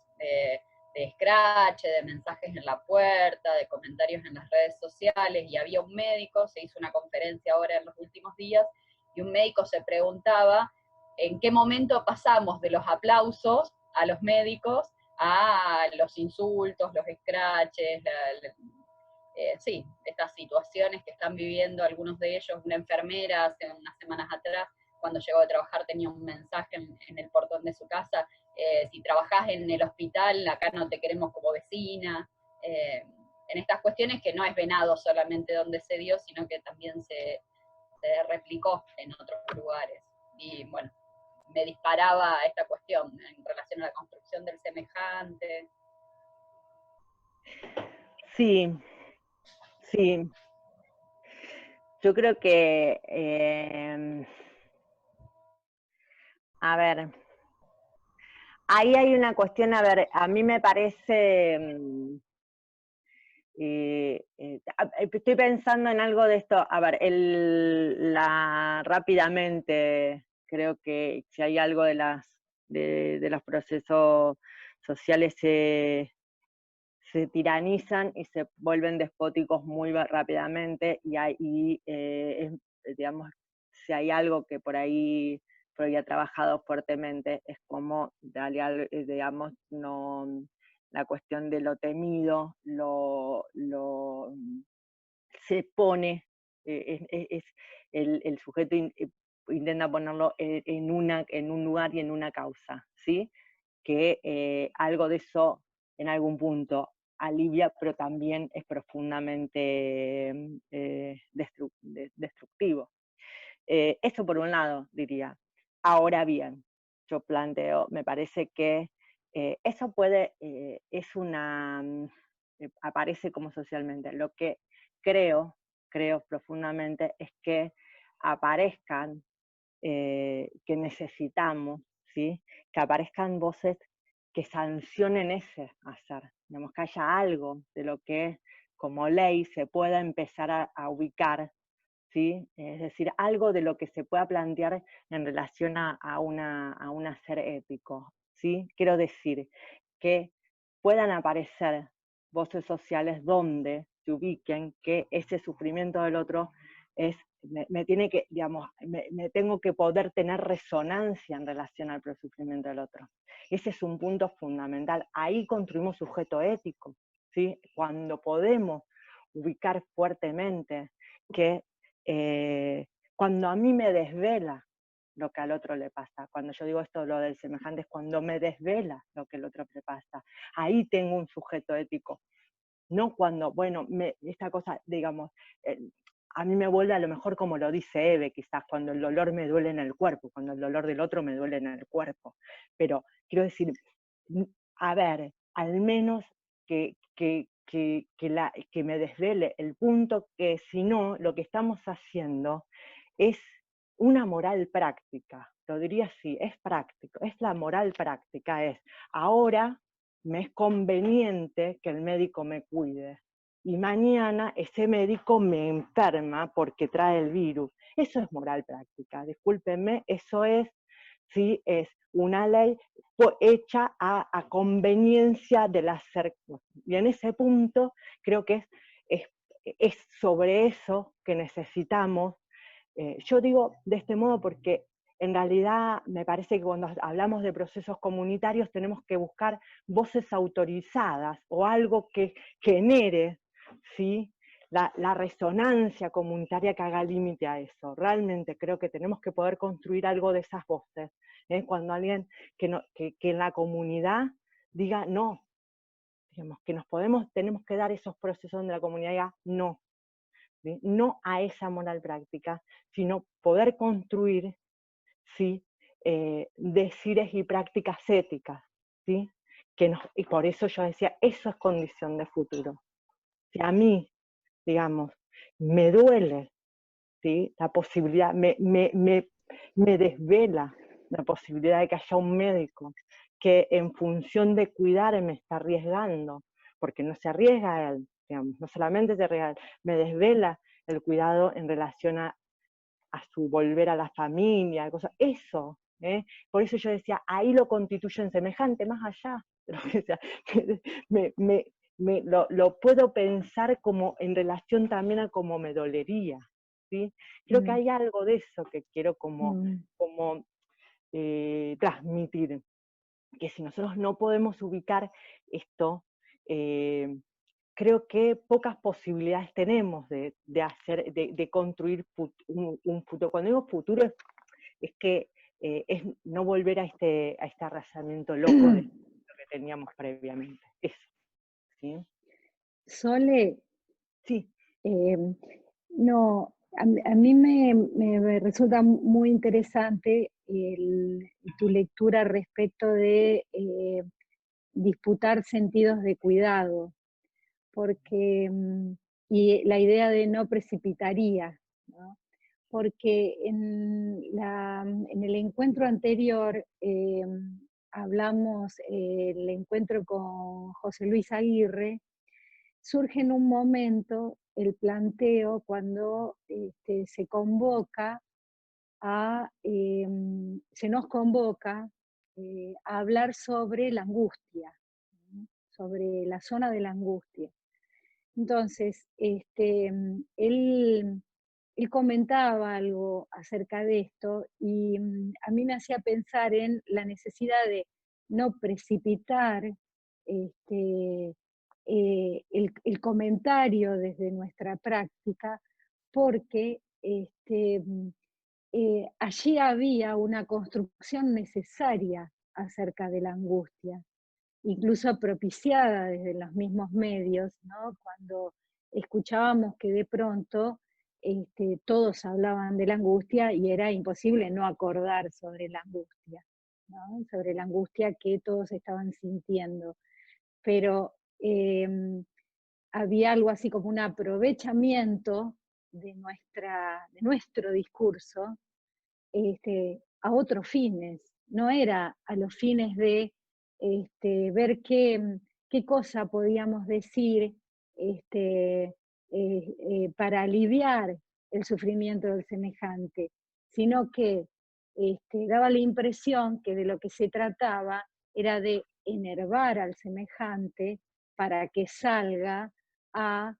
de escrache, de mensajes en la puerta, de comentarios en las redes sociales, y había un médico, se hizo una conferencia ahora en los últimos días, y un médico se preguntaba en qué momento pasamos de los aplausos a los médicos a los insultos, los escraches, sí, estas situaciones que están viviendo algunos de ellos. Una enfermera hace unas semanas atrás, cuando llegó a trabajar, tenía un mensaje en el portón de su casa: si trabajás en el hospital, acá no te queremos como vecina. En estas cuestiones que no es Venado solamente donde se dio, sino que también se replicó en otros lugares. Y bueno, me disparaba esta cuestión en relación a la construcción del semejante. Sí, sí. Yo creo que, a ver, ahí hay una cuestión, a ver, a mí me parece, estoy pensando en algo de esto, a ver, rápidamente, creo que si hay algo de los procesos sociales se tiranizan y se vuelven despóticos muy rápidamente, y digamos, si hay algo que por ahí Freud ha trabajado fuertemente, es como, digamos, no, la cuestión de lo temido, se pone, el sujeto intenta ponerlo en un lugar y en una causa, ¿sí? Que algo de eso en algún punto alivia, pero también es profundamente destructivo. Eso por un lado, diría. Ahora bien, yo planteo, me parece que eso aparece como socialmente. Lo que creo profundamente, es que aparezcan, que necesitamos, ¿sí? Que aparezcan voces que sancionen ese hacer, digamos, que haya algo de lo que como ley se pueda empezar a ubicar, ¿sí? Es decir, algo de lo que se pueda plantear en relación a un hacer ético, ¿sí? Quiero decir, que puedan aparecer voces sociales donde se ubiquen que ese sufrimiento del otro me tiene que, digamos, me tengo que poder tener resonancia en relación al sufrimiento del otro. Ese es un punto fundamental. Ahí construimos sujeto ético, ¿sí? Cuando podemos ubicar fuertemente que cuando a mí me desvela lo que al otro le pasa, cuando yo digo esto, lo del semejante, es cuando me desvela lo que al otro le pasa. Ahí tengo un sujeto ético. No cuando, bueno, esta cosa, digamos, a mí me vuelve a lo mejor como lo dice Eve, quizás, cuando el dolor me duele en el cuerpo, cuando el dolor del otro me duele en el cuerpo. Pero quiero decir, a ver, al menos que me desvele el punto que, si no, lo que estamos haciendo es una moral práctica, lo diría así, es práctico, es la moral práctica, es ahora me es conveniente que el médico me cuide, y mañana ese médico me enferma porque trae el virus. Eso es moral práctica, discúlpenme, eso es, sí, es una ley hecha a conveniencia del hacer. Y en ese punto creo que es sobre eso que necesitamos. Yo digo de este modo porque en realidad me parece que cuando hablamos de procesos comunitarios tenemos que buscar voces autorizadas o algo que genere, ¿sí?, la resonancia comunitaria que haga límite a eso. Realmente creo que tenemos que poder construir algo de esas voces. Cuando alguien que en la comunidad diga no, digamos, que tenemos que dar esos procesos donde la comunidad diga no, ¿sí?, no a esa moral práctica, sino poder construir, ¿sí?, decires y prácticas éticas, ¿sí?, y por eso yo decía, eso es condición de futuro. Si a mí, digamos, me duele, ¿sí?, la posibilidad, me desvela la posibilidad de que haya un médico que en función de cuidar me está arriesgando, porque no se arriesga él, digamos, no solamente se arriesga él, me desvela el cuidado en relación a su volver a la familia, cosas, eso, por eso yo decía, ahí lo constituyo en semejante, más allá de lo que sea, lo puedo pensar como en relación también a cómo me dolería, ¿sí? Creo que hay algo de eso que quiero como transmitir, que si nosotros no podemos ubicar esto, creo que pocas posibilidades tenemos de construir un futuro. Cuando digo futuro es que es no volver a este arrasamiento loco de lo que teníamos previamente. Eso, ¿sí? Sole, Sí. no, a mí me resulta muy interesante tu lectura respecto de disputar sentidos de cuidado, porque, y la idea de no precipitaría, ¿no? Porque en el encuentro anterior hablamos, el encuentro con José Luis Aguirre, surge en un momento el planteo cuando se convoca se nos convoca a hablar sobre la angustia, ¿no?, sobre la zona de la angustia. Entonces, él comentaba algo acerca de esto y a mí me hacía pensar en la necesidad de no precipitar este, el comentario desde nuestra práctica, porque allí había una construcción necesaria acerca de la angustia, incluso propiciada desde los mismos medios, ¿no? Cuando escuchábamos que de pronto todos hablaban de la angustia y era imposible no acordar sobre la angustia, ¿no?, sobre la angustia que todos estaban sintiendo. Pero había algo así como un aprovechamiento de nuestro discurso a otros fines, no era a los fines de ver qué cosa podíamos decir para aliviar el sufrimiento del semejante, sino que daba la impresión que de lo que se trataba era de enervar al semejante para que salga a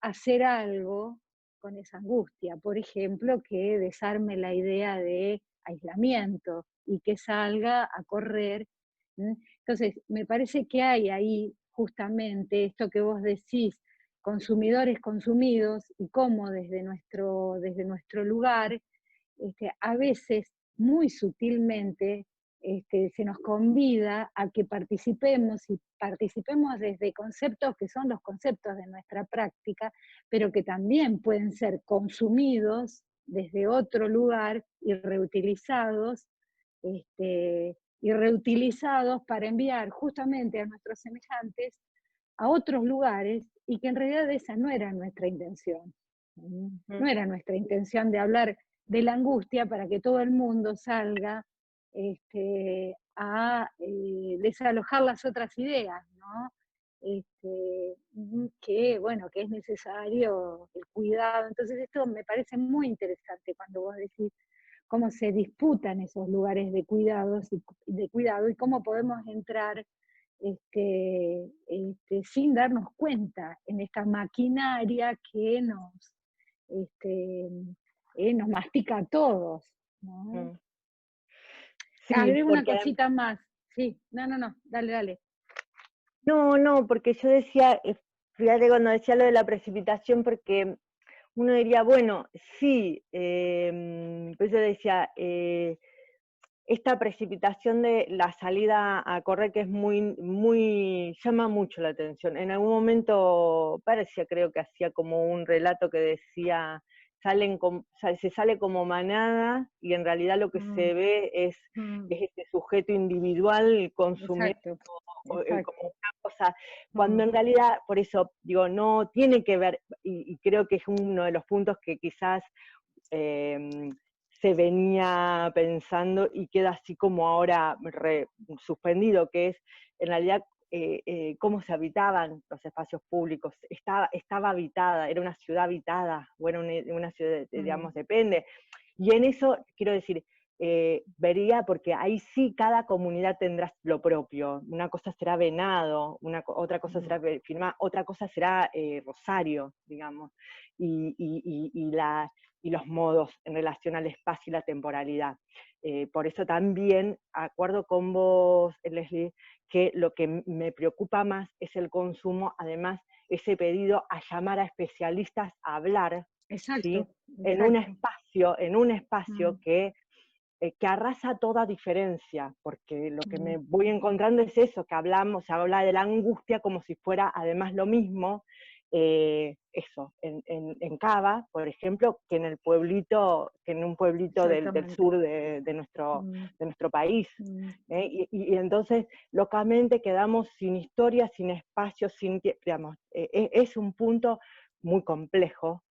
hacer algo con esa angustia. Por ejemplo, que desarme la idea de aislamiento y que salga a correr. Entonces, me parece que hay ahí justamente esto que vos decís, consumidores consumidos, y cómo desde nuestro lugar, a veces muy sutilmente se nos convida a que participemos, y participemos desde conceptos que son los conceptos de nuestra práctica, pero que también pueden ser consumidos desde otro lugar y reutilizados para enviar justamente a nuestros semejantes a otros lugares, y que en realidad esa no era nuestra intención. No era nuestra intención de hablar de la angustia para que todo el mundo salga a desalojar las otras ideas, ¿no? Que bueno, que es necesario el cuidado. Entonces esto me parece muy interesante cuando vos decís, cómo se disputan esos lugares de cuidados de cuidado y cómo podemos entrar sin darnos cuenta en esta maquinaria que este, nos mastica a todos, ¿no? Mm. Sí, Agrego una porque cosita más. Sí, no, dale, dale. no, porque yo decía, fíjate cuando decía lo de la precipitación, porque uno diría, bueno, sí, pues yo decía, esta precipitación de la salida a correr que es llama mucho la atención. En algún momento parecía, creo que hacía como un relato que decía, se sale como manada y en realidad lo que se ve es este sujeto individual consumiendo Exacto, como exacto. una cosa, cuando en realidad, por eso digo, no tiene que ver, y creo que es uno de los puntos que quizás se venía pensando y queda así como ahora suspendido, que es en realidad cómo se habitaban los espacios públicos. Estaba habitada, era una ciudad habitada, o era una ciudad, digamos, depende. Y en eso, quiero decir, vería, porque ahí sí cada comunidad tendrá lo propio. Una cosa será Venado, otra cosa será Firmá, otra cosa será Rosario, digamos. Y los modos en relación al espacio y la temporalidad. Por eso también acuerdo con vos, Leslie, que lo que me preocupa más es el consumo, además ese pedido a llamar a especialistas a hablar, Exacto, ¿sí? exacto. En un espacio que arrasa toda diferencia, porque lo que me voy encontrando es eso, que se habla de la angustia como si fuera además lo mismo, eso, en Cava, por ejemplo, que en un pueblito del sur de nuestro país. Y entonces, localmente quedamos sin historia, sin espacio, digamos, es un punto muy complejo,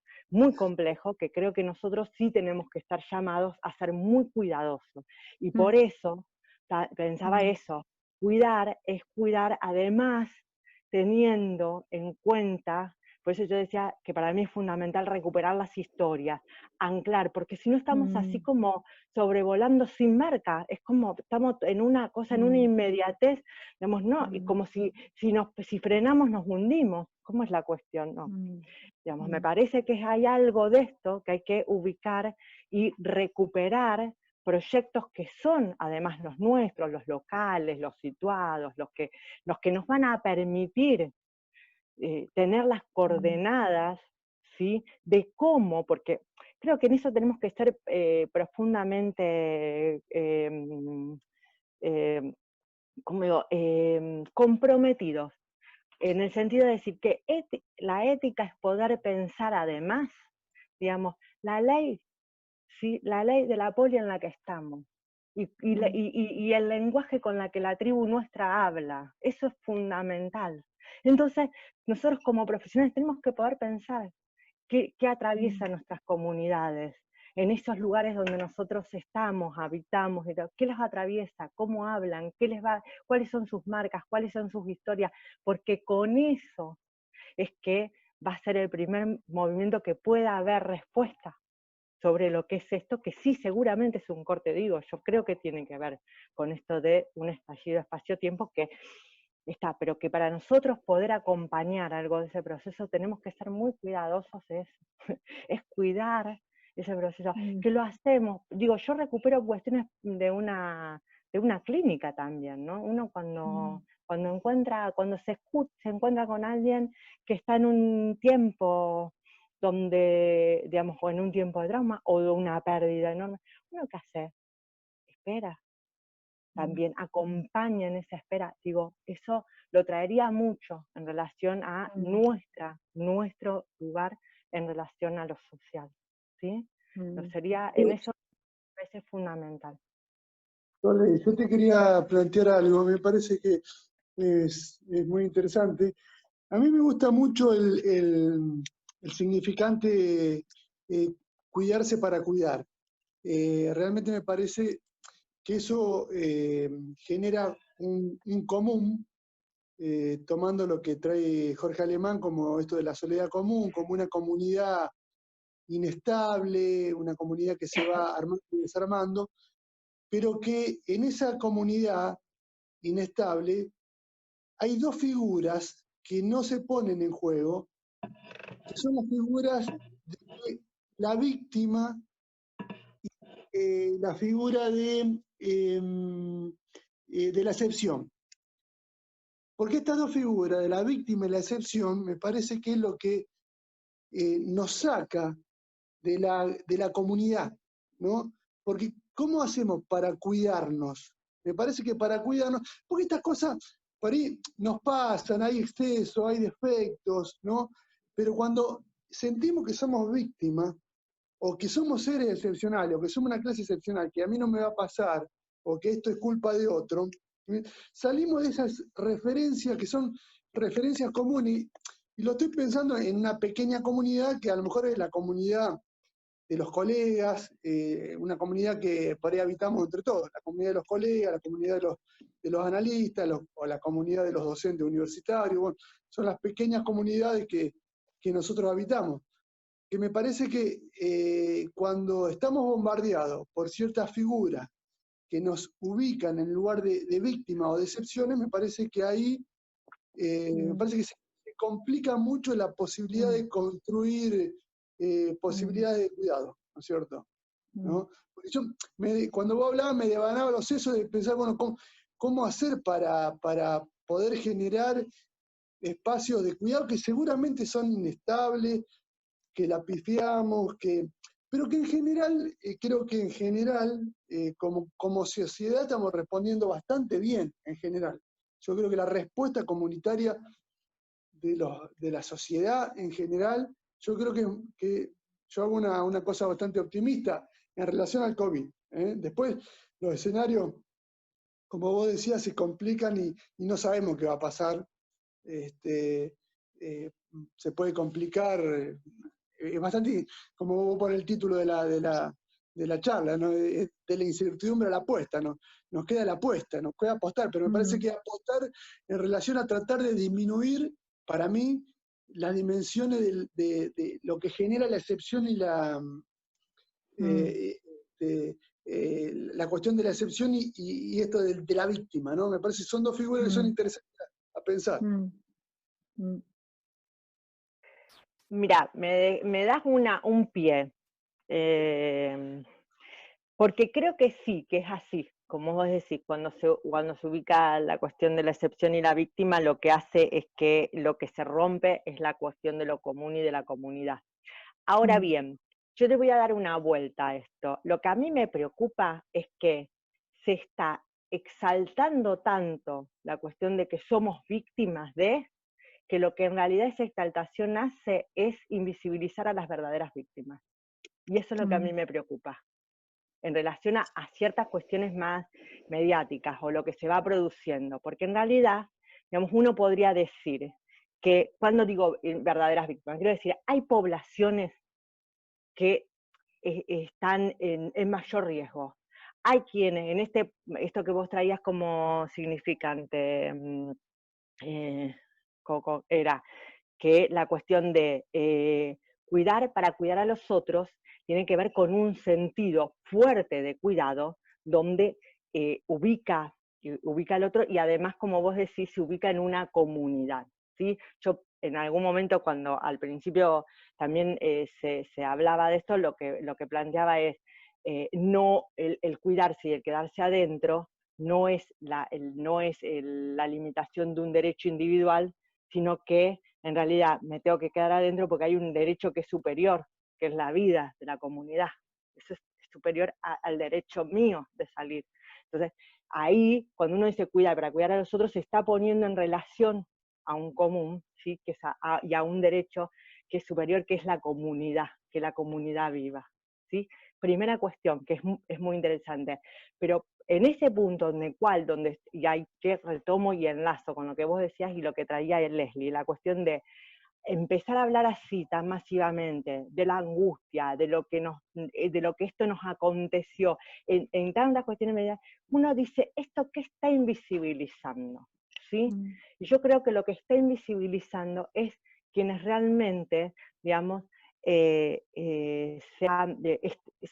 que creo que nosotros sí tenemos que estar llamados a ser muy cuidadosos. Y por eso pensaba eso, cuidar es cuidar además teniendo en cuenta, por eso yo decía que para mí es fundamental recuperar las historias, anclar, porque si no estamos así como sobrevolando sin marca, es como estamos en una cosa, en una inmediatez, digamos, no, y como si frenamos nos hundimos. ¿Cómo es la cuestión? No. Digamos, me parece que hay algo de esto que hay que ubicar y recuperar proyectos que son además los nuestros, los locales, los situados, los que nos van a permitir tener las coordenadas, ¿sí? De cómo, porque creo que en eso tenemos que estar profundamente ¿cómo digo? Comprometidos, en el sentido de decir que la ética es poder pensar además, digamos, la ley, ¿sí? La ley de la poli en la que estamos, y el lenguaje con la que la tribu nuestra habla, eso es fundamental. Entonces, nosotros como profesionales tenemos que poder pensar qué atraviesa nuestras comunidades, en esos lugares donde nosotros estamos, habitamos, qué los atraviesa, cómo hablan, cuáles son sus marcas, cuáles son sus historias, porque con eso es que va a ser el primer movimiento que pueda haber respuesta sobre lo que es esto, que sí seguramente es un corte, digo, yo creo que tiene que ver con esto de un estallido espacio-tiempo que está, pero que para nosotros poder acompañar algo de ese proceso tenemos que ser muy cuidadosos es cuidar ese proceso, que lo hacemos, digo, yo recupero cuestiones de una clínica también, ¿no? Uno cuando se encuentra con alguien que está en un tiempo donde, digamos, o en un tiempo de trauma o de una pérdida enorme, uno qué hace, espera, también acompaña en esa espera, digo, eso lo traería mucho en relación a nuestro lugar en relación a lo social, ¿sí? Sería, en eso me parece fundamental. Vale, yo te quería plantear algo, me parece que es muy interesante. A mí me gusta mucho el significante cuidarse para cuidar. Realmente me parece que eso genera un común, tomando lo que trae Jorge Alemán como esto de la soledad común, como una comunidad inestable, una comunidad que se va armando y desarmando, pero que en esa comunidad inestable hay dos figuras que no se ponen en juego, que son las figuras de la víctima y la figura de la excepción. Porque estas dos figuras, de la víctima y la excepción, me parece que es lo que nos saca de la comunidad, ¿no? Porque ¿cómo hacemos para cuidarnos? Me parece que para cuidarnos, porque estas cosas por ahí nos pasan, hay excesos, hay defectos, ¿no? Pero cuando sentimos que somos víctimas, o que somos seres excepcionales, o que somos una clase excepcional, que a mí no me va a pasar, o que esto es culpa de otro, salimos de esas referencias que son referencias comunes, y lo estoy pensando en una pequeña comunidad que a lo mejor es la comunidad de los colegas, una comunidad que por ahí habitamos entre todos, la comunidad de los colegas, la comunidad de los analistas, o la comunidad de los docentes universitarios, bueno, son las pequeñas comunidades que nosotros habitamos. Que me parece que cuando estamos bombardeados por ciertas figuras que nos ubican en lugar de víctima o de excepciones, me parece que ahí me parece que se complica mucho la posibilidad de construir posibilidades de cuidado, ¿no es cierto? ¿No? Porque yo, cuando vos hablabas, me devanaba los sesos de pensar, bueno, ¿cómo hacer para poder generar espacios de cuidado que seguramente son inestables, que la pifiamos, pero que en general, creo que en general, como sociedad estamos respondiendo bastante bien, en general. Yo creo que la respuesta comunitaria de la sociedad en general, yo creo que yo hago una cosa bastante optimista en relación al COVID. Después, los escenarios, como vos decías, se complican y no sabemos qué va a pasar. Se puede complicar, es bastante, como vos pones el título de la charla, ¿no? De la incertidumbre a la apuesta, ¿no? Nos queda la apuesta, nos queda apostar, pero me parece que apostar en relación a tratar de disminuir, para mí, las dimensiones de lo que genera la excepción y la cuestión de la excepción y esto de la víctima, ¿no? Me parece que son dos figuras que son interesantes a pensar. Mira, me das un pie, porque creo que sí, que es así, como vos decís, cuando se ubica la cuestión de la excepción y la víctima, lo que hace es que lo que se rompe es la cuestión de lo común y de la comunidad. Ahora bien, yo te voy a dar una vuelta a esto. Lo que a mí me preocupa es que se está exaltando tanto la cuestión de que somos víctimas que lo que en realidad esa exaltación hace es invisibilizar a las verdaderas víctimas. Y eso es lo que a mí me preocupa, en relación a ciertas cuestiones más mediáticas o lo que se va produciendo. Porque en realidad, digamos, uno podría decir que, cuando digo verdaderas víctimas, quiero decir, hay poblaciones que están en mayor riesgo. Hay quienes, en esto que vos traías como significante, Coco, era que la cuestión de cuidar para cuidar a los otros tiene que ver con un sentido fuerte de cuidado, donde ubica al otro y además, como vos decís, se ubica en una comunidad, ¿sí? Yo en algún momento, cuando al principio también se hablaba de esto, lo que planteaba es no el cuidarse y el quedarse adentro no es la limitación de un derecho individual, sino que en realidad me tengo que quedar adentro porque hay un derecho que es superior, que es la vida de la comunidad. Eso es superior al derecho mío de salir. Entonces, ahí, cuando uno dice cuidar para cuidar a los otros, se está poniendo en relación a un común, ¿sí? Y a un derecho que es superior, que es la comunidad, que la comunidad viva, ¿sí? Primera cuestión, que es muy interesante. Pero en ese punto y ahí que retomo y enlazo con lo que vos decías y lo que traía Leslie, la cuestión de empezar a hablar así tan masivamente de la angustia, de lo que esto nos aconteció, en tantas cuestiones medias, uno dice, ¿esto qué está invisibilizando? ¿Sí? Y yo creo que lo que está invisibilizando es quienes realmente, digamos,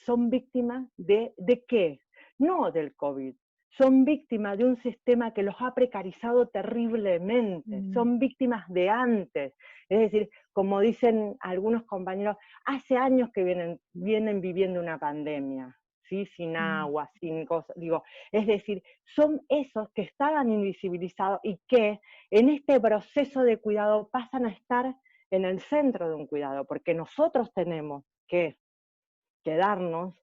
son víctimas ¿de qué? No del COVID. Son víctimas de un sistema que los ha precarizado terriblemente, son víctimas de antes. Es decir, como dicen algunos compañeros, hace años que vienen viviendo una pandemia, ¿sí? Sin agua, sin cosas. Digo, es decir, son esos que estaban invisibilizados y que en este proceso de cuidado pasan a estar en el centro de un cuidado, porque nosotros tenemos que quedarnos,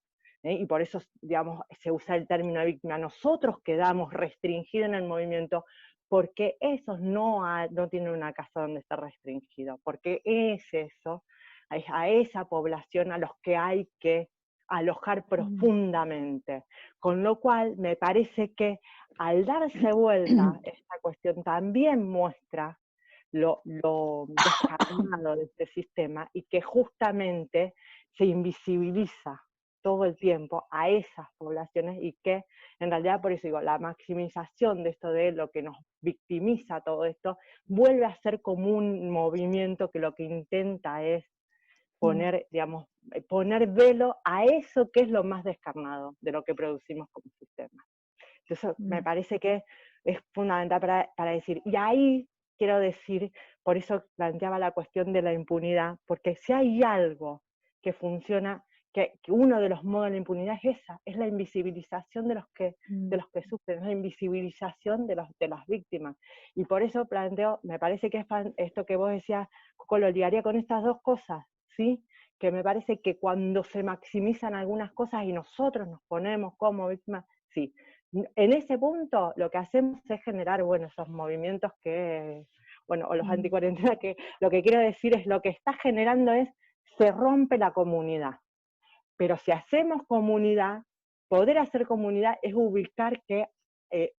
y por eso, digamos, se usa el término víctima, nosotros quedamos restringidos en el movimiento, porque esos no tienen una casa donde estar restringido, porque es eso, es a esa población a los que hay que alojar profundamente, con lo cual me parece que al darse vuelta esta cuestión también muestra lo descarnado de este sistema y que justamente se invisibiliza todo el tiempo a esas poblaciones y que en realidad, por eso digo, la maximización de esto de lo que nos victimiza todo esto, vuelve a ser como un movimiento que lo que intenta es poner, digamos, poner velo a eso que es lo más descarnado de lo que producimos como sistema. Entonces me parece que es fundamental para decir, y ahí quiero decir, por eso planteaba la cuestión de la impunidad, porque si hay algo que funciona, que uno de los modos de la impunidad es esa, es la invisibilización de los que sufren, es la invisibilización de las víctimas. Y por eso planteo, me parece que es esto que vos decías, Coco, lo ligaría con estas dos cosas, ¿sí? Que me parece que cuando se maximizan algunas cosas y nosotros nos ponemos como víctimas, sí. En ese punto lo que hacemos es generar, bueno, esos movimientos que, bueno, o los anticuarentena, que lo que quiero decir es lo que está generando es, se rompe la comunidad. Pero si hacemos comunidad, poder hacer comunidad es ubicar que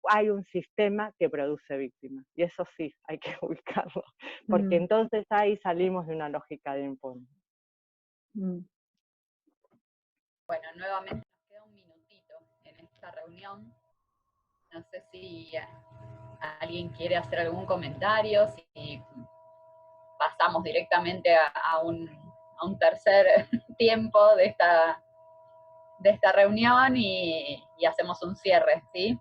hay un sistema que produce víctimas. Y eso sí, hay que ubicarlo. Porque entonces ahí salimos de una lógica de impunidad. Bueno, nuevamente nos queda un minutito en esta reunión. No sé si alguien quiere hacer algún comentario, si pasamos directamente a un tercer tiempo de esta reunión y hacemos un cierre, ¿sí?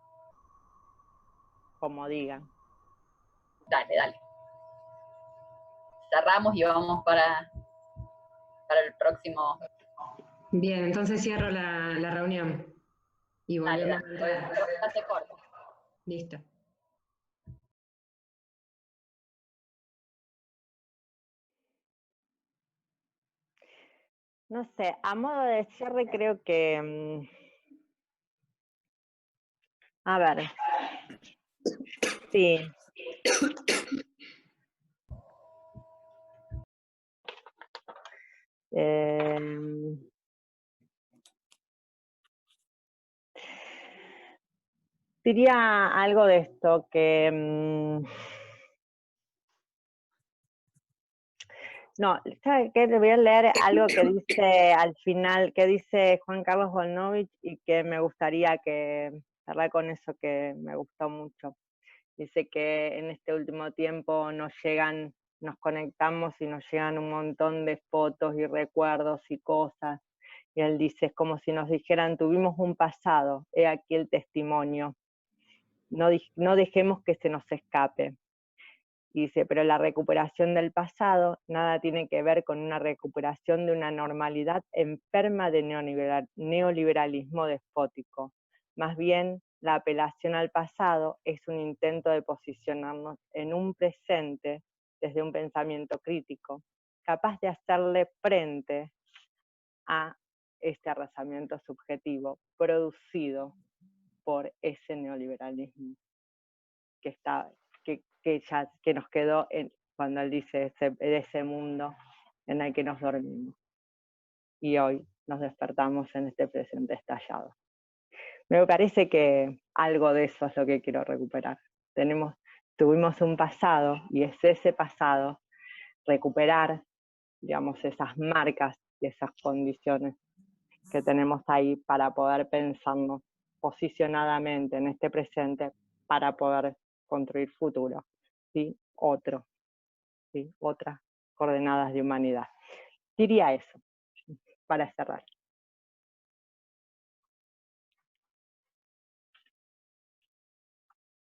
Como digan. Dale. Cerramos y vamos para el próximo. Bien, entonces cierro la reunión. Y volvemos a entrar. Hace corto. Listo. No sé, a modo de cierre creo que... a ver. Sí. Diría algo de esto, que... no, ¿sabes qué? Le voy a leer algo que dice al final, que dice Juan Carlos Volnovich, y que me gustaría que cerrar con eso, que me gustó mucho. Dice que en este último tiempo nos conectamos y nos llegan un montón de fotos y recuerdos y cosas. Y él dice, es como si nos dijeran, tuvimos un pasado, he aquí el testimonio. No dejemos que se nos escape. Y dice, pero la recuperación del pasado nada tiene que ver con una recuperación de una normalidad enferma de neoliberalismo despótico. Más bien, la apelación al pasado es un intento de posicionarnos en un presente desde un pensamiento crítico, capaz de hacerle frente a este arrasamiento subjetivo producido por ese neoliberalismo que nos quedó cuando él dice ese mundo en el que nos dormimos. Y hoy nos despertamos en este presente estallado. Me parece que algo de eso es lo que quiero recuperar. Tuvimos un pasado, y es ese pasado, recuperar, digamos, esas marcas y esas condiciones que tenemos ahí para poder pensarnos posicionadamente en este presente para poder construir futuro, ¿sí? ¿sí? Otras coordenadas de humanidad. Diría eso, para cerrar.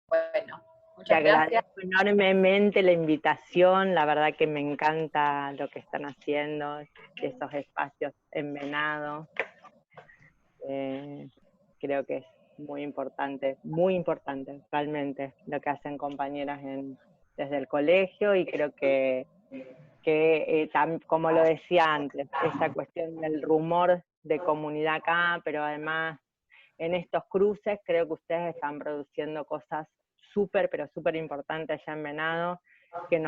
Bueno, Te muchas gracias. agradezco enormemente la invitación, la verdad que me encanta lo que están haciendo, esos espacios en Venado. Creo que es muy importante realmente lo que hacen compañeras desde el colegio, y creo que como lo decía antes, esa cuestión del rumor de comunidad acá, pero además en estos cruces creo que ustedes están produciendo cosas súper, pero súper importantes allá en Venado, que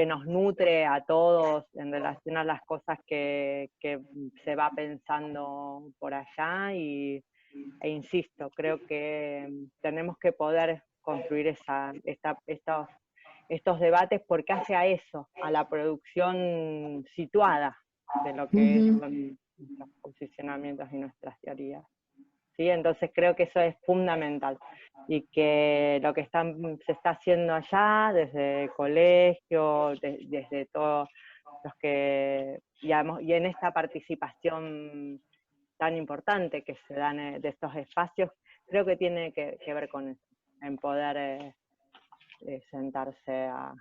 nos nutre a todos en relación a las cosas que se va pensando por allá, e insisto, creo que tenemos que poder construir estos debates, porque hace a eso, a la producción situada de lo que son nuestros posicionamientos y nuestras teorías. ¿Sí? Entonces creo que eso es fundamental, y que lo que se está haciendo allá, desde el colegio, desde todos los que, y en esta participación tan importante que se dan de estos espacios, creo que tiene que ver con eso, en poder sentarse a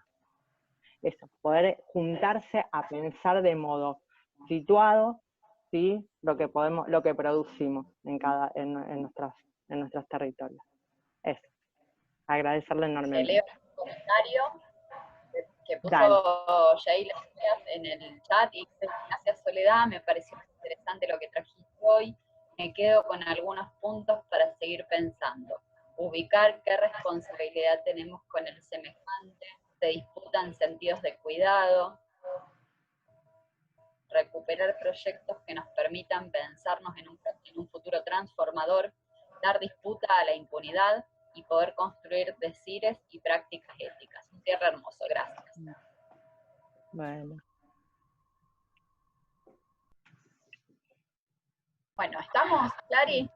eso, poder juntarse a pensar de modo situado, ¿sí? lo que producimos en nuestros territorios. Eso. Agradecerle enormemente. Leo un comentario que puso Dale. Yael en el chat, y dice: gracias Soledad, me pareció muy interesante lo que trajiste hoy. Me quedo con algunos puntos para seguir pensando. Ubicar qué responsabilidad tenemos con el semejante, se disputan sentidos de cuidado, recuperar proyectos que nos permitan pensarnos en un futuro transformador, dar disputa a la impunidad y poder construir decires y prácticas éticas. Un cierre hermoso, gracias. Bueno. Bueno, ¿estamos, Clary?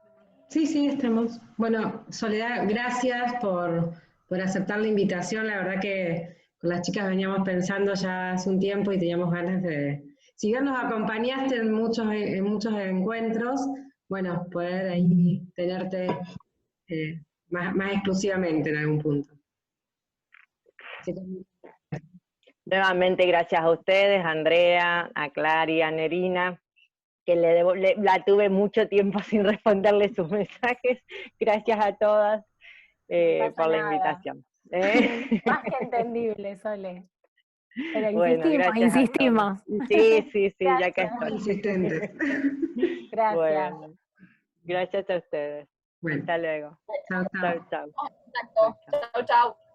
Sí, estamos. Bueno, Soledad, gracias por aceptar la invitación. La verdad que con las chicas veníamos pensando ya hace un tiempo y teníamos ganas de... Si bien nos acompañaste en muchos encuentros, bueno, poder ahí tenerte más exclusivamente en algún punto. Así que... Nuevamente gracias a ustedes, a Andrea, a Clary, a Nerina, que la tuve mucho tiempo sin responderle sus mensajes. Gracias a todas por la invitación. Más que entendible, Sole. Pero Bueno, insistimos. Sí, ya Gracias. que estoy. Insistentes. Gracias. Bueno, gracias a ustedes. Bueno. Hasta luego. Chao. Chau. Chau, chau.